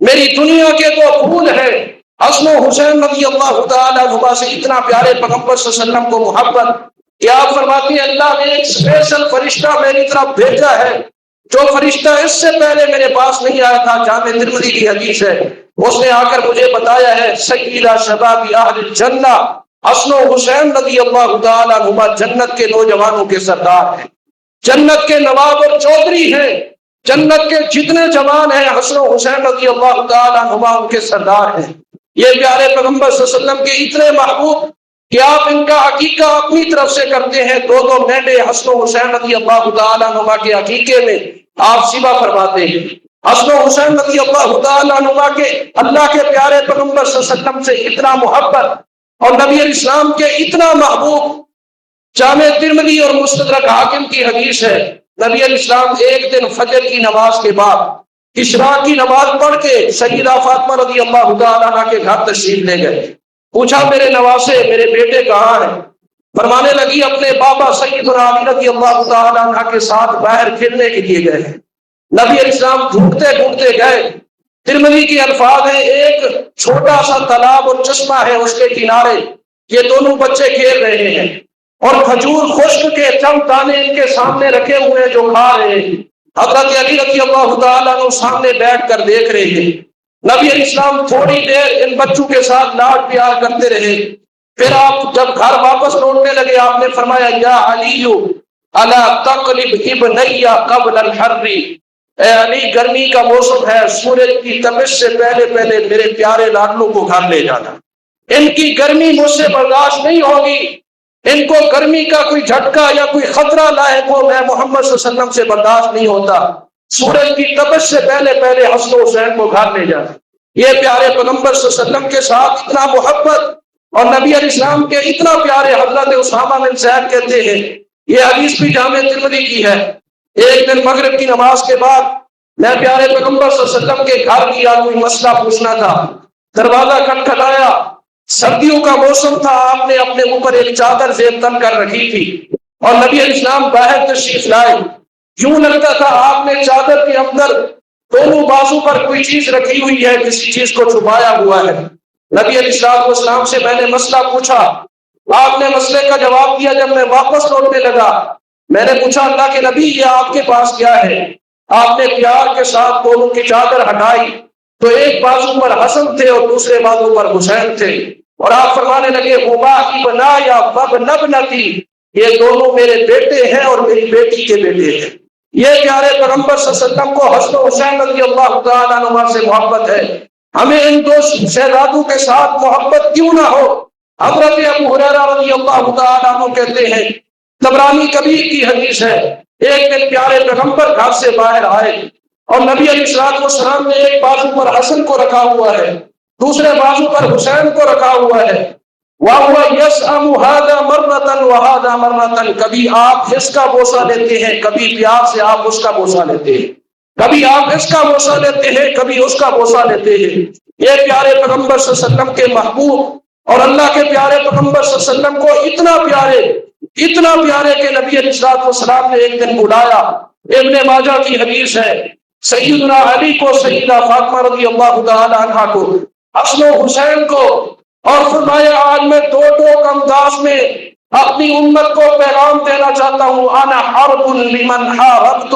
S2: میری دنیا کے دو پھول ہیں۔ حسن و حسین رضی اللہ تعالی عنہما سے اتنا پیارے پیغمبر صلی اللہ علیہ وسلم کو محبت کہ آپ فرماتے ہیں اللہ نے ایک اسپیشل فرشتہ میری طرف بھیجا ہے، جو فرشتہ اس سے پہلے میرے پاس نہیں آیا تھا، جامع ترمذی کی حدیث ہے، اس نے آ کر مجھے بتایا ہے سیدہ شباب اہل الجنہ، حسن و حسین رضی اللہ تعالی عنہما جنت کے نوجوانوں کے سردار ہیں۔ جنت کے نواب اور چودھری ہیں، جنت کے جتنے جوان ہیں حسن و حسین رضی اللہ تعالیٰ عنہما ان کے سردار ہیں۔ یہ پیارے پیغمبر صلی اللہ علیہ وسلم کے اتنے محبوب کہ آپ ان کا عقیقہ اپنی طرف سے کرتے ہیں، دو دو مہینے حسن و حسین رضی اللہ تعالیٰ عنہما کے عقیقے میں آپ سبا فرماتے ہیں۔ حسن و حسین رضی اللہ تعالیٰ عنہما کے اللہ کے پیارے پیغمبر صلی اللہ علیہ وسلم سے اتنا محبت اور نبی علیہ السلام کے اتنا محبوب، جامع ترمذی اور مستدرک حاکم کی حدیث ہے، نبی علیہ السلام ایک دن فجر کی نماز کے بعد اشراق کی نماز پڑھ کے سیدہ فاطمہ رضی اللہ تعالیٰ عنہ کے گھر تشریف لے گئے۔ پوچھا میرے نواسے، میرے بیٹے کہاں ہیں؟ فرمانے لگی اپنے بابا سیدنا علی رضی اللہ تعالیٰ عنہ کے ساتھ باہر کھیلنے کے لیے گئے ہیں۔ نبی علیہ السلام ڈھونڈتے ڈھونڈتے گئے، ترمذی کے الفاظ ہیں ایک چھوٹا سا تالاب اور چشمہ ہے، اس کے کنارے یہ دونوں بچے کھیل رہے ہیں اور کھجور خشک کے چند دانے ان کے سامنے رکھے ہوئے ہیں جو کھا رہے ہیں۔ حضرت علی رضی اللہ تعالیٰ عنہ سامنے بیٹھ کر دیکھ رہے ہیں۔ نبی علیہ السلام تھوڑی دیر ان بچوں کے ساتھ لاڈ پیار کرتے رہے، پھر آپ جب گھر واپس لوٹنے لگے آپ نے فرمایا یا علی الا تقلب ابنی قبل الحر، اے علی گرمی کا موسم ہے، سورج کی تپش سے پہلے پہلے میرے پیارے لاڈلوں کو گھر لے جانا، ان کی گرمی مجھ سے برداشت نہیں ہوگی، ان کو گرمی کا کوئی جھٹکا یا کوئی خطرہ لاحق ہو میں محمد صلی اللہ علیہ وسلم سے برداشت نہیں ہوتا، سورج کی تپش سے پہلے پہلے حسن و حسین کو گھر لے جانا۔ یہ پیارے پیغمبر صلی اللہ علیہ وسلم کے ساتھ اتنا محبت اور نبی علیہ السلام کے اتنا پیارے حضرت اسامہ بن زید کہتے ہیں، یہ حدیث بھی جامع ترمذی کی ہے، ایک دن مغرب کی نماز کے بعد میں پیارے پیغمبر صلی اللہ علیہ وسلم کے گھر گیا، کوئی مسئلہ پوچھنا تھا، دروازہ کھٹکھٹایا، سردیوں کا موسم تھا، آپ نے اپنے اوپر ایک چادر زیر تن کر رکھی تھی اور نبی علیہ السلام باہر تشریف لائے، یوں لگتا تھا آپ نے چادر کے اندر دونوں بازو پر کوئی چیز رکھی ہوئی ہے، کسی چیز کو چھپایا ہوا ہے۔ نبی علیہ السلام سے میں نے مسئلہ پوچھا، آپ نے مسئلے کا جواب دیا۔ جب میں واپس لوٹنے لگا میں نے پوچھا اللہ کے نبی یہ آپ کے پاس کیا ہے؟ آپ نے پیار کے ساتھ دونوں کی چادر ہٹائی تو ایک بازو پر حسن تھے اور دوسرے بازو پر حسین تھے، اور آپ فرمانے لگے ہما ابنا یا وابنتی، یہ دونوں میرے بیٹے ہیں اور میری بیٹی کے بیٹے ہیں۔ یہ پیارے پیغمبر صلی اللہ علیہ وسلم کو حسن و حسین رضی اللہ تعالیٰ عنہ سے محبت ہے، ہمیں ان دو شہزادوں کے ساتھ محبت کیوں نہ ہو؟ حضرت ابو ہریرہ رضی اللہ تعالیٰ عنہ کہتے ہیں، طبرانی کبیر کی حدیث ہے، ایک دن پیارے پیغمبر گھر سے باہر آئے اور نبی علیہ السلام نے ایک بازو پر حسن کو رکھا ہوا ہے، دوسرے بازو پر حسین کو رکھا ہوا ہے، وَهُوَ يَسْأَمُ هَذَا مَرَّةً وَهَذَا مَرَّةً، کبھی آپ اس کا بوسہ لیتے ہیں، کبھی پیار سے آپ اس کا بوسہ لیتے ہیں، کبھی آپ اس کا بوسہ لیتے ہیں، کبھی اس کا بوسہ لیتے ہیں۔ یہ پیارے پیغمبر صلی اللہ علیہ وسلم کے محبوب اور اللہ کے پیارے پیغمبر صلی اللہ علیہ وسلم کو اتنا پیارے کہ نبی علیہ السلام نے ایک دن بلایا، ابن ماجہ کی حدیث ہے، سیدنا علی کو، سیدہ فاطمہ رضی اللہ تعالی عنہا کو، حسن و حسین کو، اور فرمایا آج میں دو انداز میں اپنی امت کو پیغام دینا چاہتا ہوں، انا حرب لمن حاربت،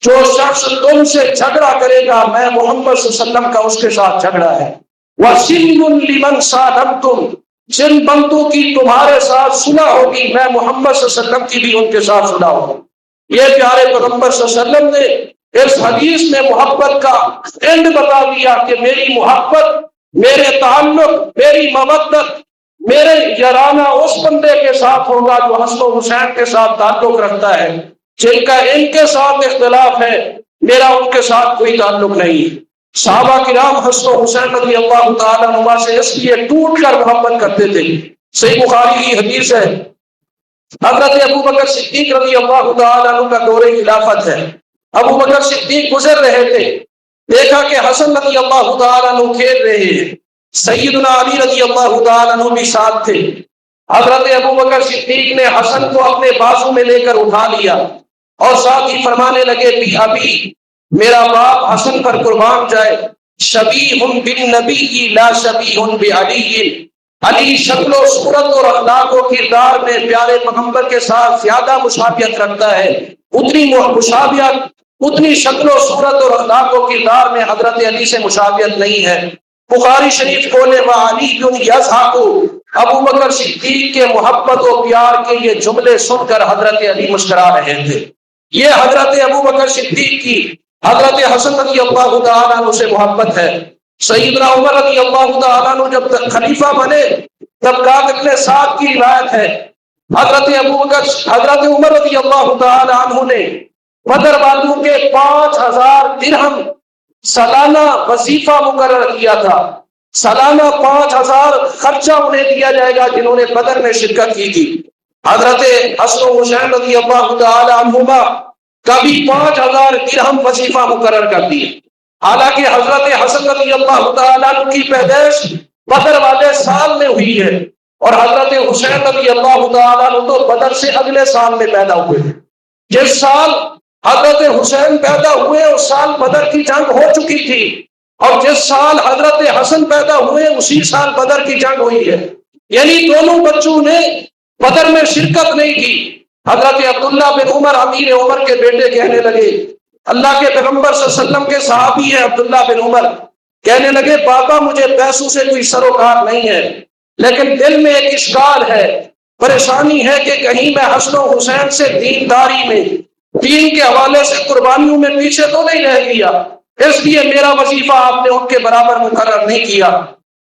S2: جو شخص تم سے جھگڑا کرے گا میں محمد صلی اللہ علیہ وسلم کا اس کے ساتھ جھگڑا ہے، وَسِلْمٌ لِمَنْ صَادَمْتُمْ، جن بندوں کی تمہارے ساتھ صلح ہوگی میں محمد صلی اللہ علیہ وسلم کی بھی ان کے ساتھ صلح ہوگی۔ یہ پیارے پیغمبر صلی اللہ علیہ وسلم نے اس حدیث میں محبت کا اینڈ بتا دیا کہ میری محبت، میرے تعلق، میری مودت، میرے یارانہ اس بندے کے ساتھ ہوگا جو حسن و حسین کے ساتھ تعلق رکھتا ہے، جن کا ان کے ساتھ اختلاف ہے میرا ان کے ساتھ کوئی تعلق نہیں۔ صحابہ کرام حسن و حسین رضی اللہ تعالیٰ عنہ سے اس لیے ٹوٹ کر محبت کرتے تھے۔ صحیح بخاری کی حدیث ہے، حضرت ابو بکر صدیق رضی اللہ تعالیٰ عنہ کا دور خلافت ہے، ابو بکر صدیق گزر رہے تھے، دیکھا کہ حسن رضی اللہ تعالیٰ عنہ کھیل رہے ہیں، سیدنا علی رضی اللہ تعالیٰ عنہ بھی ساتھ تھے۔ حضرت ابو بکر صدیق نے حسن کو اپنے بازو میں لے کر اٹھا لیا اور ساتھ ہی فرمانے لگے بھی ابھی میرا باپ حسن پر قربان جائے، شبیہ بالنبی لا شبیہ بعلی، علی شکل و صورت اور اخلاق و کردار میں پیارے پیغمبر کے ساتھ زیادہ مشابہت رکھتا ہے، اتنی شکل و صورت اور اخلاق و کردار میں حضرت علی سے مشابہت نہیں ہے۔ بخاری شریف کھولے وعلی یضحک، ابو بکر صدیق کے محبت و پیار کے یہ جملے سن کر حضرت علی مسکرا رہے تھے۔ یہ حضرت ابو بکر صدیق کی حضرت حسن رضی اللہ تعالیٰ عنہ سے محبت ہے۔ سیدنا عمر رضی اللہ تعالیٰ عنہ جب خلیفہ بنے تب قابل سعد کی روایت ہے، حضرت عمر رضی اللہ تعالیٰ عنہ نے بدر والوں کے 5000 درہم سالانہ وظیفہ مقرر کیا تھا۔ سالانہ 5000 خرچہ انہیں دیا جائے گا جنہوں نے بدر میں شرکت کی تھی۔ حضرت حسن و حسین رضی اللہ تعالی عنہما کا بھی 5000 درہم وظیفہ مقرر کر دیے۔ حالانکہ حضرت حسن رضی اللہ تعالی عنہ کی پیدائش بدر والے سال میں ہوئی ہے اور حضرت حسین رضی اللہ تعالی عنہ تو بدر سے اگلے سال میں پیدا ہوئے۔ جس سال حضرت حسین پیدا ہوئے اس سال بدر کی جنگ ہو چکی تھی، اور جس سال حضرت حسن پیدا ہوئے اسی سال بدر کی جنگ ہوئی ہے، یعنی دونوں بچوں نے بدر میں شرکت نہیں کی۔ حضرت عبداللہ بن عمر امیر عمر کے بیٹے کہنے لگے، اللہ کے پیغمبر صلی اللہ علیہ وسلم کے صحابی ہیں عبداللہ بن عمر، کہنے لگے بابا مجھے پیسوں سے کوئی سروکار نہیں ہے، لیکن دل میں ایک اشکال ہے، پریشانی ہے کہ کہیں میں حسن و حسین سے دینداری میں، دین کے حوالے سے قربانیوں میں پیچھے تو نہیں رہ گیا، اس لیے میرا وظیفہ آپ نے ان کے برابر مقرر نہیں کیا۔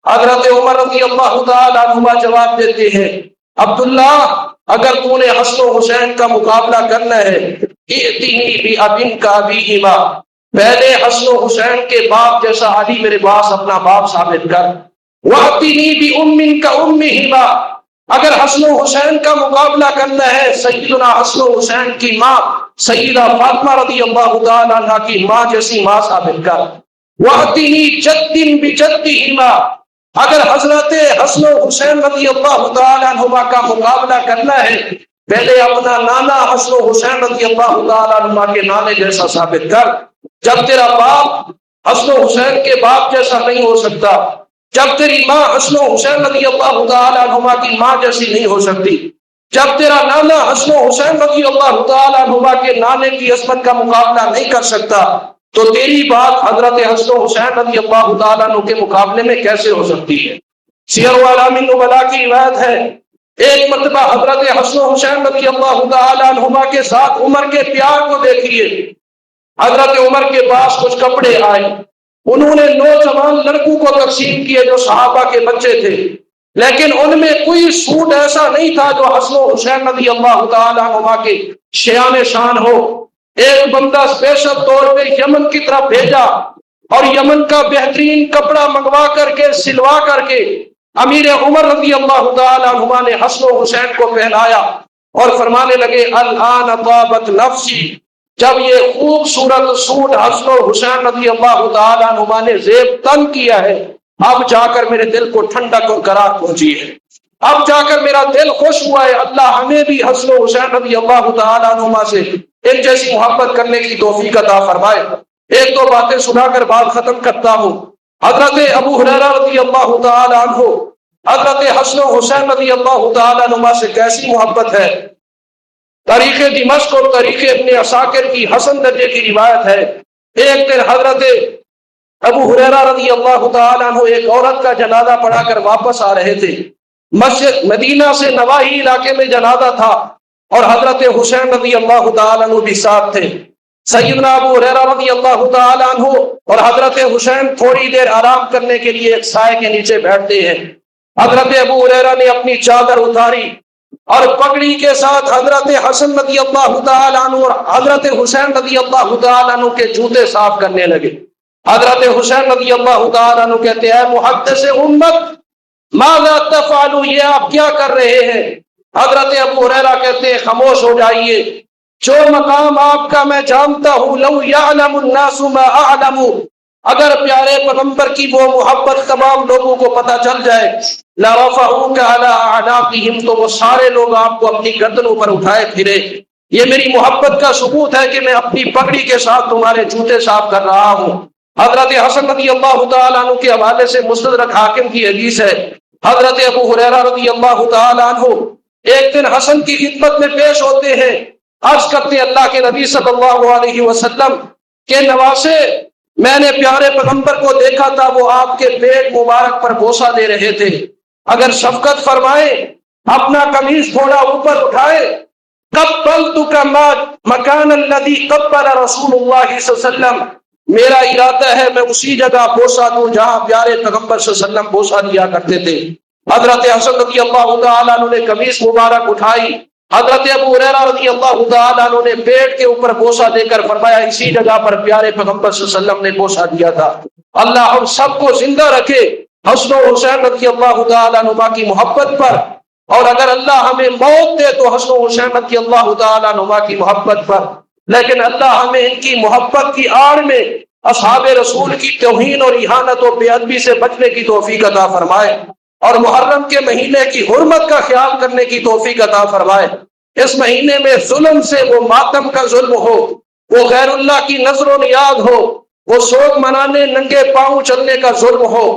S2: حضرت عمر رضی اللہ تعالی عنہ جواب دیتے ہیں، عبداللہ اگر تو نے حسن و حسین کا مقابلہ کرنا ہے ائتنی بِأَبٍ كَأَبِيهِمَا، پہلے حسن و حسین کے باپ جیسا علی میرے پاس اپنا باپ ثابت کر، وَأَتِنِي بِأُمٍّ كَأُمِّهِمَا، اگر حسن و حسین کا مقابلہ کرنا ہے سیدنا حسن و حسین کی ماں سیدہ فاطمہ رضی اللہ تعالی عنہ کی ماں جیسی ماں ثابت کر، وَأَتِنِي جَدٍّ بِجَدِّهِمَا، اگر حضرت حسن و حسین رضی اللہ تعالی عنہما کا مقابلہ کرنا ہے پہلے اپنا نانا حسن و حسین رضی اللہ تعالی عنہما کے نانے جیسا ثابت کر۔ جب تیرا باپ حسن و حسین کے باپ جیسا نہیں ہو سکتا، جب تیری ماں حسن و حسین رضی اللہ تعالی عنہما کی ماں جیسی نہیں ہو سکتی، جب تیرا نانا حسن و حسین رضی اللہ تعالی عنہما کے نانے کی عصمت کا مقابلہ نہیں کر سکتا تو تیری بات حضرت حسن و حسین رضی اللہ تعالی عنہ کے مقابلے میں کیسے ہو سکتی ہے؟ سیر اعلام النبلاء کی روایت ہے، ایک مرتبہ حضرت حسن و حسین رضی اللہ تعالی عنہما کے ساتھ عمر کے پیار کو دیکھیے۔ حضرت عمر کے پاس کچھ کپڑے آئے، انہوں نے نوجوان لڑکوں کو تقسیم کیے جو صحابہ کے بچے تھے، لیکن ان میں کوئی سوٹ ایسا نہیں تھا جو حسن و حسین رضی اللہ تعالی عنہما کے شیان شان ہو۔ ایک بندہ اسپیشل طور پہ یمن کی طرف بھیجا اور یمن کا بہترین کپڑا منگوا کر کے سلوا کر کے امیر عمر رضی اللہ تعالی عنہما نے حسن و حسین کو پہنایا اور فرمانے لگے الآن طابت نفسی، جب یہ خوبصورت سوٹ حسن و حسین رضی اللہ تعالی عنہما نے زیب تن کیا ہے اب جا کر میرے دل کو ٹھنڈک اور قرار پہنچی ہے، اب جا کر میرا دل خوش ہوا ہے۔ اللہ ہمیں بھی حسن و حسین رضی اللہ تعالی عنہما سے ان جیسی محبت کرنے کی توفیق عطا فرمائے۔ ایک دو باتیں سنا کر بات ختم کرتا ہوں۔ حضرت ابو ہریرہ رضی اللہ تعالی عنہ حضرت حسن و حسین رضی اللہ تعالی عنہما سے کیسی محبت ہے۔ تاریخ دمشق اور تاریخ ابن عساکر کی حسن درجے کی روایت ہے، ایک دن حضرت ابو ہریرہ رضی اللہ تعالی عنہ ایک عورت کا جنازہ پڑھا کر واپس آ رہے تھے۔ مسجد مدینہ سے نواحی علاقے میں جنازہ تھا اور حضرت حسین رضی اللہ تعالی عنہ بھی ساتھ تھے۔ سیدنا ابو ہریرہ رضی اللہ تعالی عنہ اور حضرت حسین تھوڑی دیر آرام کرنے کے لیے ایک سائے کے نیچے بیٹھتے ہیں۔ حضرت ابو ہریرہ نے اپنی چادر اتاری اور پگڑی کے ساتھ حضرت حسن رضی اللہ تعالی عنہ اور حضرت حسین رضی اللہ تعالی عنہ کے جوتے صاف کرنے لگے۔ حضرت حسین رضی اللہ تعالی عنہ کہتے ہیں محدث امت ماذا تفعل، یہ آپ کیا کر رہے ہیں؟ حضرت ابو ہریرہ کہتے ہیں خاموش ہو جائیے، جو مقام آپ کا میں جانتا ہوں، لو یعلم الناس ما اعلم، اگر پیارے پیغمبر کی وہ محبت تمام لوگوں کو پتہ چل جائے، لرفعوک علی اعناقہم، تو وہ سارے لوگ آپ کو اپنی گردنوں پر اٹھائے پھرے۔ یہ میری محبت کا ثبوت ہے کہ میں اپنی پگڑی کے ساتھ تمہارے جوتے صاف کر رہا ہوں۔ حضرت حسن رضی اللہ تعالیٰ عنہ کے حوالے سے مستدرک حاکم کی حدیث ہے، حضرت ابو ہریرہ رضی اللہ تعالیٰ عنہ ایک دن حسن کی خدمت میں پیش ہوتے ہیں، عرض کرتے ہیں اللہ کے نبی صلی اللہ علیہ وسلم کے نواسے، میں نے پیارے پیغمبر کو دیکھا تھا، وہ آپ کے پیٹ مبارک پر بوسہ دے رہے تھے، اگر شفقت فرمائے اپنا قمیص تھوڑا اوپر اٹھائے، قبلتک مکان الذی قبل رسول اللہ صلی اللہ علیہ وسلم، میرا ارادہ ہے میں اسی جگہ بوسہ دوں جہاں پیارے پیغمبر صلی اللہ علیہ وسلم بوسہ دیا کرتے تھے۔ حضرت حسن رضی اللہ تعالیٰ عنہ نے قمیص مبارک اٹھائی، حضرت ابو ہریرہ رضی اللہ تعالیٰ عنہ نے پیٹ کے اوپر بوسہ دے کر فرمایا اسی جگہ پر پیارے پیغمبر صلی اللہ علیہ وسلم نے بوسہ دیا تھا۔ اللہ ہم سب کو زندہ رکھے حسن و حسین رضی اللہ تعالیٰ عنہ کی محبت پر، اور اگر اللہ ہمیں موت دے تو حسن و حسین رضی اللہ تعالیٰ عنہ کی محبت پر، لیکن اللہ ہمیں ان کی محبت کی آڑ میں اصحاب رسول کی توہین اور اہانت و بے ادبی سے بچنے کی توفیق عطا فرمائے، اور محرم کے مہینے کی حرمت کا خیال کرنے کی توفیق عطا فرمائے۔ اس مہینے میں ظلم سے وہ ماتم کا ظلم ہو، وہ غیر اللہ کی نظر و نیاز ہو، وہ سوگ منانے ننگے پاؤں چلنے کا ظلم ہو،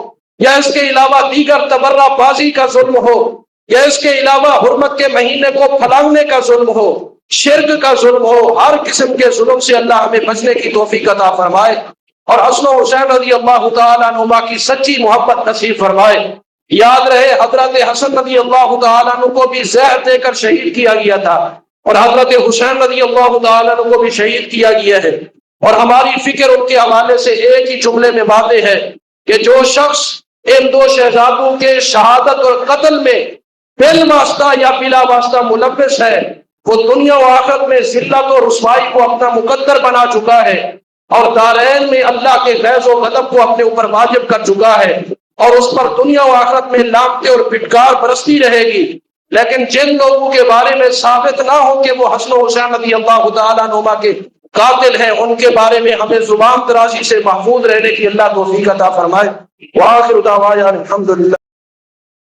S2: یا اس کے علاوہ دیگر تبرہ بازی کا ظلم ہو، یا اس کے علاوہ حرمت کے مہینے کو پھیلانے کا ظلم ہو، شرک کا ظلم ہو، ہر قسم کے ظلم سے اللہ ہمیں بچنے کی توفیق عطا فرمائے، اور حسن و حسین رضی اللہ تعالیٰ عنہ کی سچی محبت نصیب فرمائے۔ یاد رہے حضرت حسن رضی اللہ تعالیٰ عنہ کو بھی زہر دے کر شہید کیا گیا تھا، اور حضرت حسین رضی اللہ تعالیٰ عنہ کو بھی شہید کیا گیا ہے، اور ہماری فکر ان کے حوالے سے ایک ہی جملے میں واضح ہے کہ جو شخص ان دو شہزادوں کے شہادت اور قتل میں بالواسطہ یا بلا واسطہ ملوث ہے، وہ دنیا و آخرت میں ذلت و رسوائی کو اپنا مقدر بنا چکا ہے، اور دارین میں اللہ کے فیض و غضب کو اپنے اوپر واجب کر چکا ہے، اور اس پر دنیا و آخرت میں لعنتیں اور پھٹکار برستی رہے گی۔ لیکن جن لوگوں کے بارے میں ثابت نہ ہو کہ وہ حسن و حسین رضی اللہ تعالیٰ عنہ کے قاتل ہیں، ان کے بارے میں ہمیں زبان درازی سے محفوظ رہنے کی اللہ توفیق عطا فرمائے۔ وآخر دعوانا الحمدللہ۔